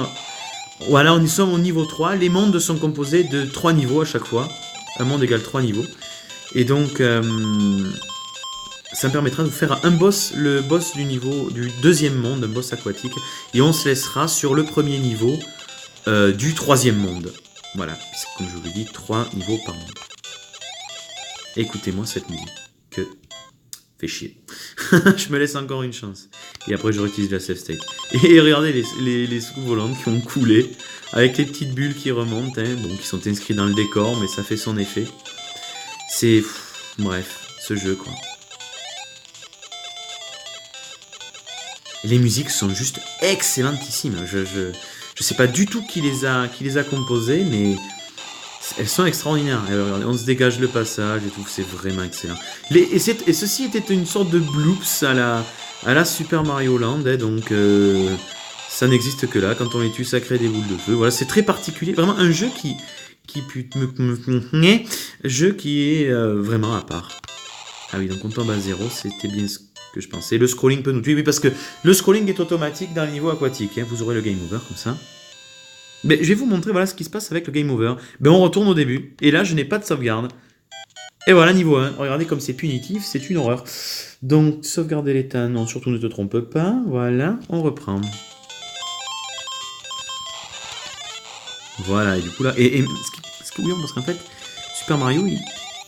Voilà, on y sommes au niveau 3. Les mondes sont composés de 3 niveaux à chaque fois. Un monde égale 3 niveaux. Et donc, ça me permettra de vous faire le boss du deuxième monde, un boss aquatique. Et on se laissera sur le premier niveau du troisième monde. Voilà, puisque comme je vous l'ai dit, 3 niveaux par monde. Écoutez-moi cette musique. Que fait chier. Je me laisse encore une chance. Et après, je réutilise la save state. Et regardez les sous-volantes qui ont coulé, avec les petites bulles qui remontent, qui sont inscrites dans le décor, mais ça fait son effet. C'est... Bref, ce jeu, quoi. Et les musiques sont juste excellentissimes. Je sais pas du tout qui les a composées, mais... Elles sont extraordinaires. Et regardez, on se dégage le passage et tout, c'est vraiment excellent. Et ceci était une sorte de bloops à la Super Mario Land, donc ça n'existe que là. Quand on les tue, ça crée des boules de feu. Voilà, c'est très particulier. Vraiment un jeu qui est vraiment à part. Ah oui, donc on tombe à 0, c'était bien ce que je pensais. Le scrolling peut nous tuer, oui, parce que le scrolling est automatique dans le niveau aquatique. Vous aurez le game over comme ça. Mais je vais vous montrer ce qui se passe avec le game over. On retourne au début. Et là, je n'ai pas de sauvegarde. Et voilà, niveau 1. Regardez comme c'est punitif, c'est une horreur. Donc, sauvegarder l'état, non, surtout ne te trompe pas. Voilà, on reprend. Voilà, et du coup là... Et ce qui est bouillant, parce qu'en fait, Super Mario,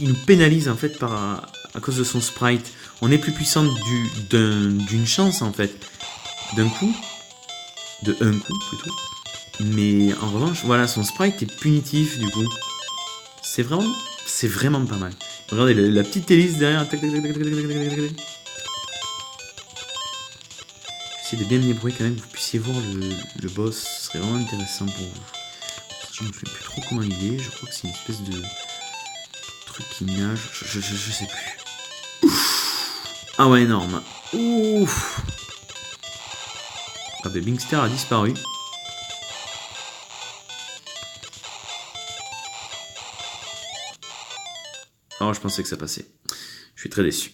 il nous pénalise en fait à cause de son sprite. On est plus puissant d'une chance en fait. D'un coup. De un coup, plutôt. Mais en revanche, voilà, son sprite est punitif du coup. C'est vraiment C'est vraiment pas mal. Regardez la petite hélice derrière. Tac, tac, tac, tac, tac, tac, tac, tac, tac. J'essaie de bien me débrouiller quand même, que vous puissiez voir le boss. Ce serait vraiment intéressant pour vous. Je ne sais plus trop comment il est. Je crois que c'est une espèce de truc qui nage. Je sais plus. Ah ouais, énorme. Ouf. Ah ben Binkster a disparu. Oh, je pensais que ça passait. Je suis très déçu.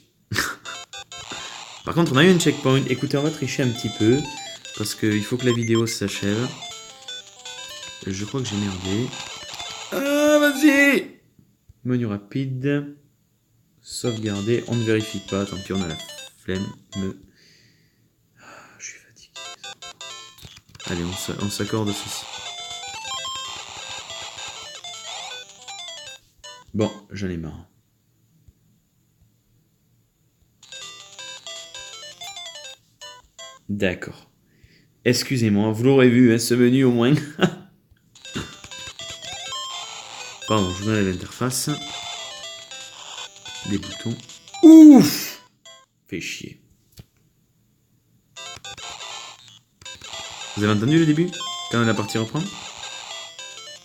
Par contre, on a eu un checkpoint. Écoutez, on va tricher un petit peu. Parce qu'il faut que la vidéo s'achève. Je crois que j'ai merdé. Ah, vas-y! Menu rapide. Sauvegarder. On ne vérifie pas. Tant pis, on a la flemme. Je suis fatigué. Allez, on s'accorde ceci. Bon, j'en ai marre. D'accord. Excusez-moi, vous l'aurez vu, hein, ce menu au moins. Pardon, je vous donne l'interface. Des boutons. Ouf! Fait chier. Vous avez entendu le début? Quand la partie reprend?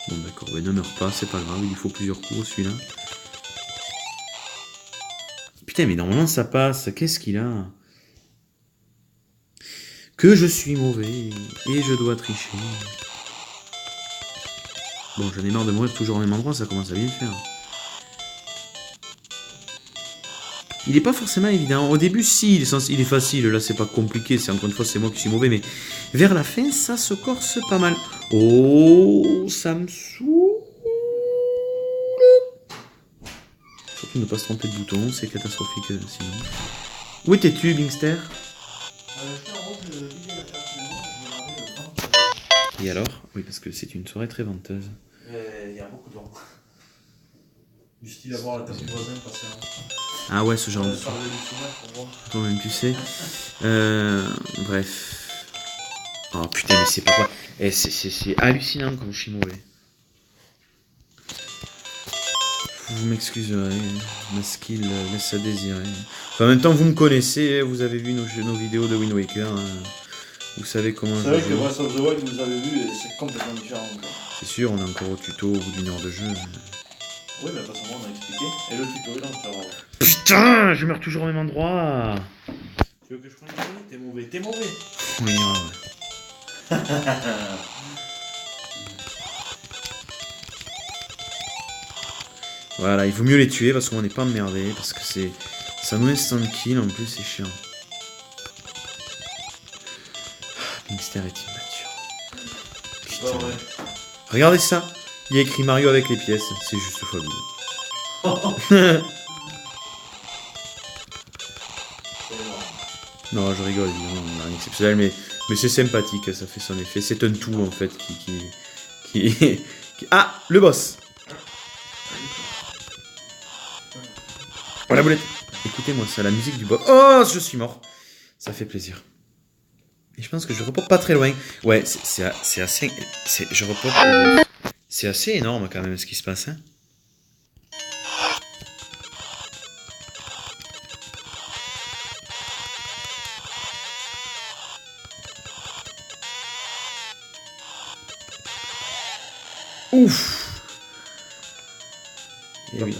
Bon d'accord, ne meurt pas, c'est pas grave, il faut plusieurs coups celui-là. Putain, mais normalement ça passe, qu'est-ce qu'il a? Que je suis mauvais, et je dois tricher. Bon, j'en ai marre de mourir toujours au même endroit, ça commence à bien faire. Il est pas forcément évident. Au début, si, il est facile. Là, c'est pas compliqué. C'est encore une fois, c'est moi qui suis mauvais. Mais vers la fin, ça se corse pas mal. Oh, ça me saoule. Surtout ne pas se tromper de bouton. C'est catastrophique sinon. Où étais-tu, Binkster? Et alors? Oui, parce que c'est une soirée très venteuse. Il y a beaucoup de vent. Du style à voir la table du voisin passer en... Ah ouais, ce genre de parler du souverain pour voir. Quand même, tu sais. Bref. Oh putain, mais c'est pas quoi. Eh, c'est hallucinant comme je suis mauvais. Vous m'excuserez, ma skill laisse à désirer. Enfin, en même temps, vous me connaissez, vous avez vu nos vidéos de Wind Waker. Vous savez comment je joue. C'est vrai que Breath of the Wild, vous avez vu, et c'est complètement différent. C'est sûr, on est encore au tuto au bout d'une heure de jeu. Oui, mais parce que moi, on a expliqué. Et le tuto est dans le serveur. Putain, je meurs toujours au même endroit. Tu veux que je prenne une journée? T'es mauvais. T'es mauvais. Oui, ouais. Voilà, il vaut mieux les tuer parce qu'on n'est pas emmerdé. Parce que c'est. Ça nous instant kill en plus, c'est chiant. Binkster est immature. Putain. Ouais. Regardez ça. Il y a écrit Mario avec les pièces. C'est juste fabuleux. Non, je rigole, évidemment, rien d'exceptionnel, mais c'est sympathique, ça fait son effet. C'est un tout, en fait, qui... Ah, le boss. Oh, la boulette. Écoutez-moi ça, la musique du boss. Oh, je suis mort. Ça fait plaisir. Et je pense que je reporte pas très loin. Ouais, c'est assez... Je reporte... C'est assez énorme, quand même, ce qui se passe, hein. Ouf. Et oui.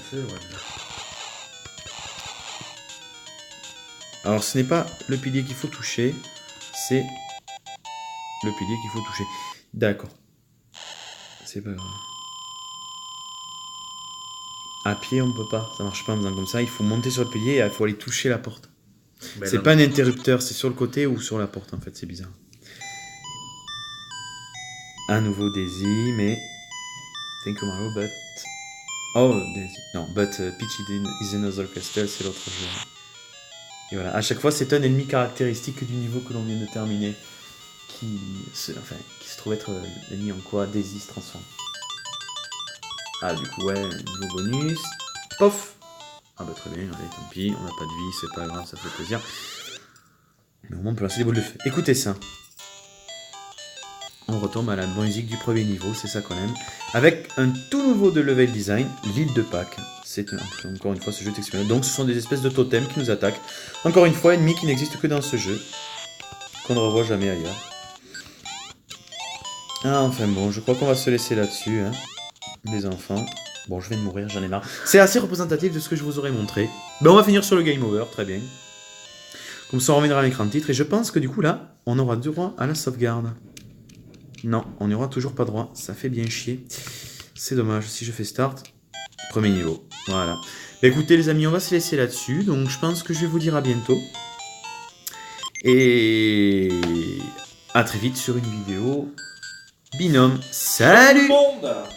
Alors ce n'est pas le pilier qu'il faut toucher, c'est le pilier qu'il faut toucher. D'accord. C'est pas grave. À pied on peut pas, ça marche pas en faisant comme ça, il faut monter sur le pilier et il faut aller toucher la porte. Ben c'est pas un interrupteur, c'est sur le côté ou sur la porte en fait, c'est bizarre. Un nouveau Daisy, mais... Thank you Mario, but... Oh, Daisy. Non, but Peach is in another castle, c'est l'autre jeu. Et voilà, à chaque fois c'est un ennemi caractéristique du niveau que l'on vient de terminer. Qui se trouve être l'ennemi en quoi Daisy se transforme. Ah du coup ouais, niveau bonus. Pof. Ah bah très bien, allez tant pis, on n'a pas de vie, c'est pas grave, ça fait plaisir. Mais au moins on peut lancer des boules de feu. Écoutez ça. on retombe à la musique du premier niveau, c'est ça qu'on aime. Avec un tout nouveau de level design, l'île de Pâques. C'est encore une fois ce jeu est exceptionnel. Donc ce sont des espèces de totems qui nous attaquent. Encore une fois, ennemis qui n'existent que dans ce jeu. Qu'on ne revoit jamais ailleurs. Ah, enfin bon, je crois qu'on va se laisser là-dessus, hein, les enfants. Bon, je vais mourir, j'en ai marre. C'est assez représentatif de ce que je vous aurais montré. Ben, on va finir sur le game over, très bien. Comme ça, on reviendra à l'écran de titre. Et je pense que du coup, là, on aura droit à la sauvegarde. Non, on n'y aura toujours pas droit. Ça fait bien chier. C'est dommage. Si je fais start, premier niveau. Voilà. Ben, écoutez, les amis, on va se laisser là-dessus. Donc, je pense que je vais vous dire à bientôt. Et à très vite sur une vidéo binôme. Salut! Tout le monde!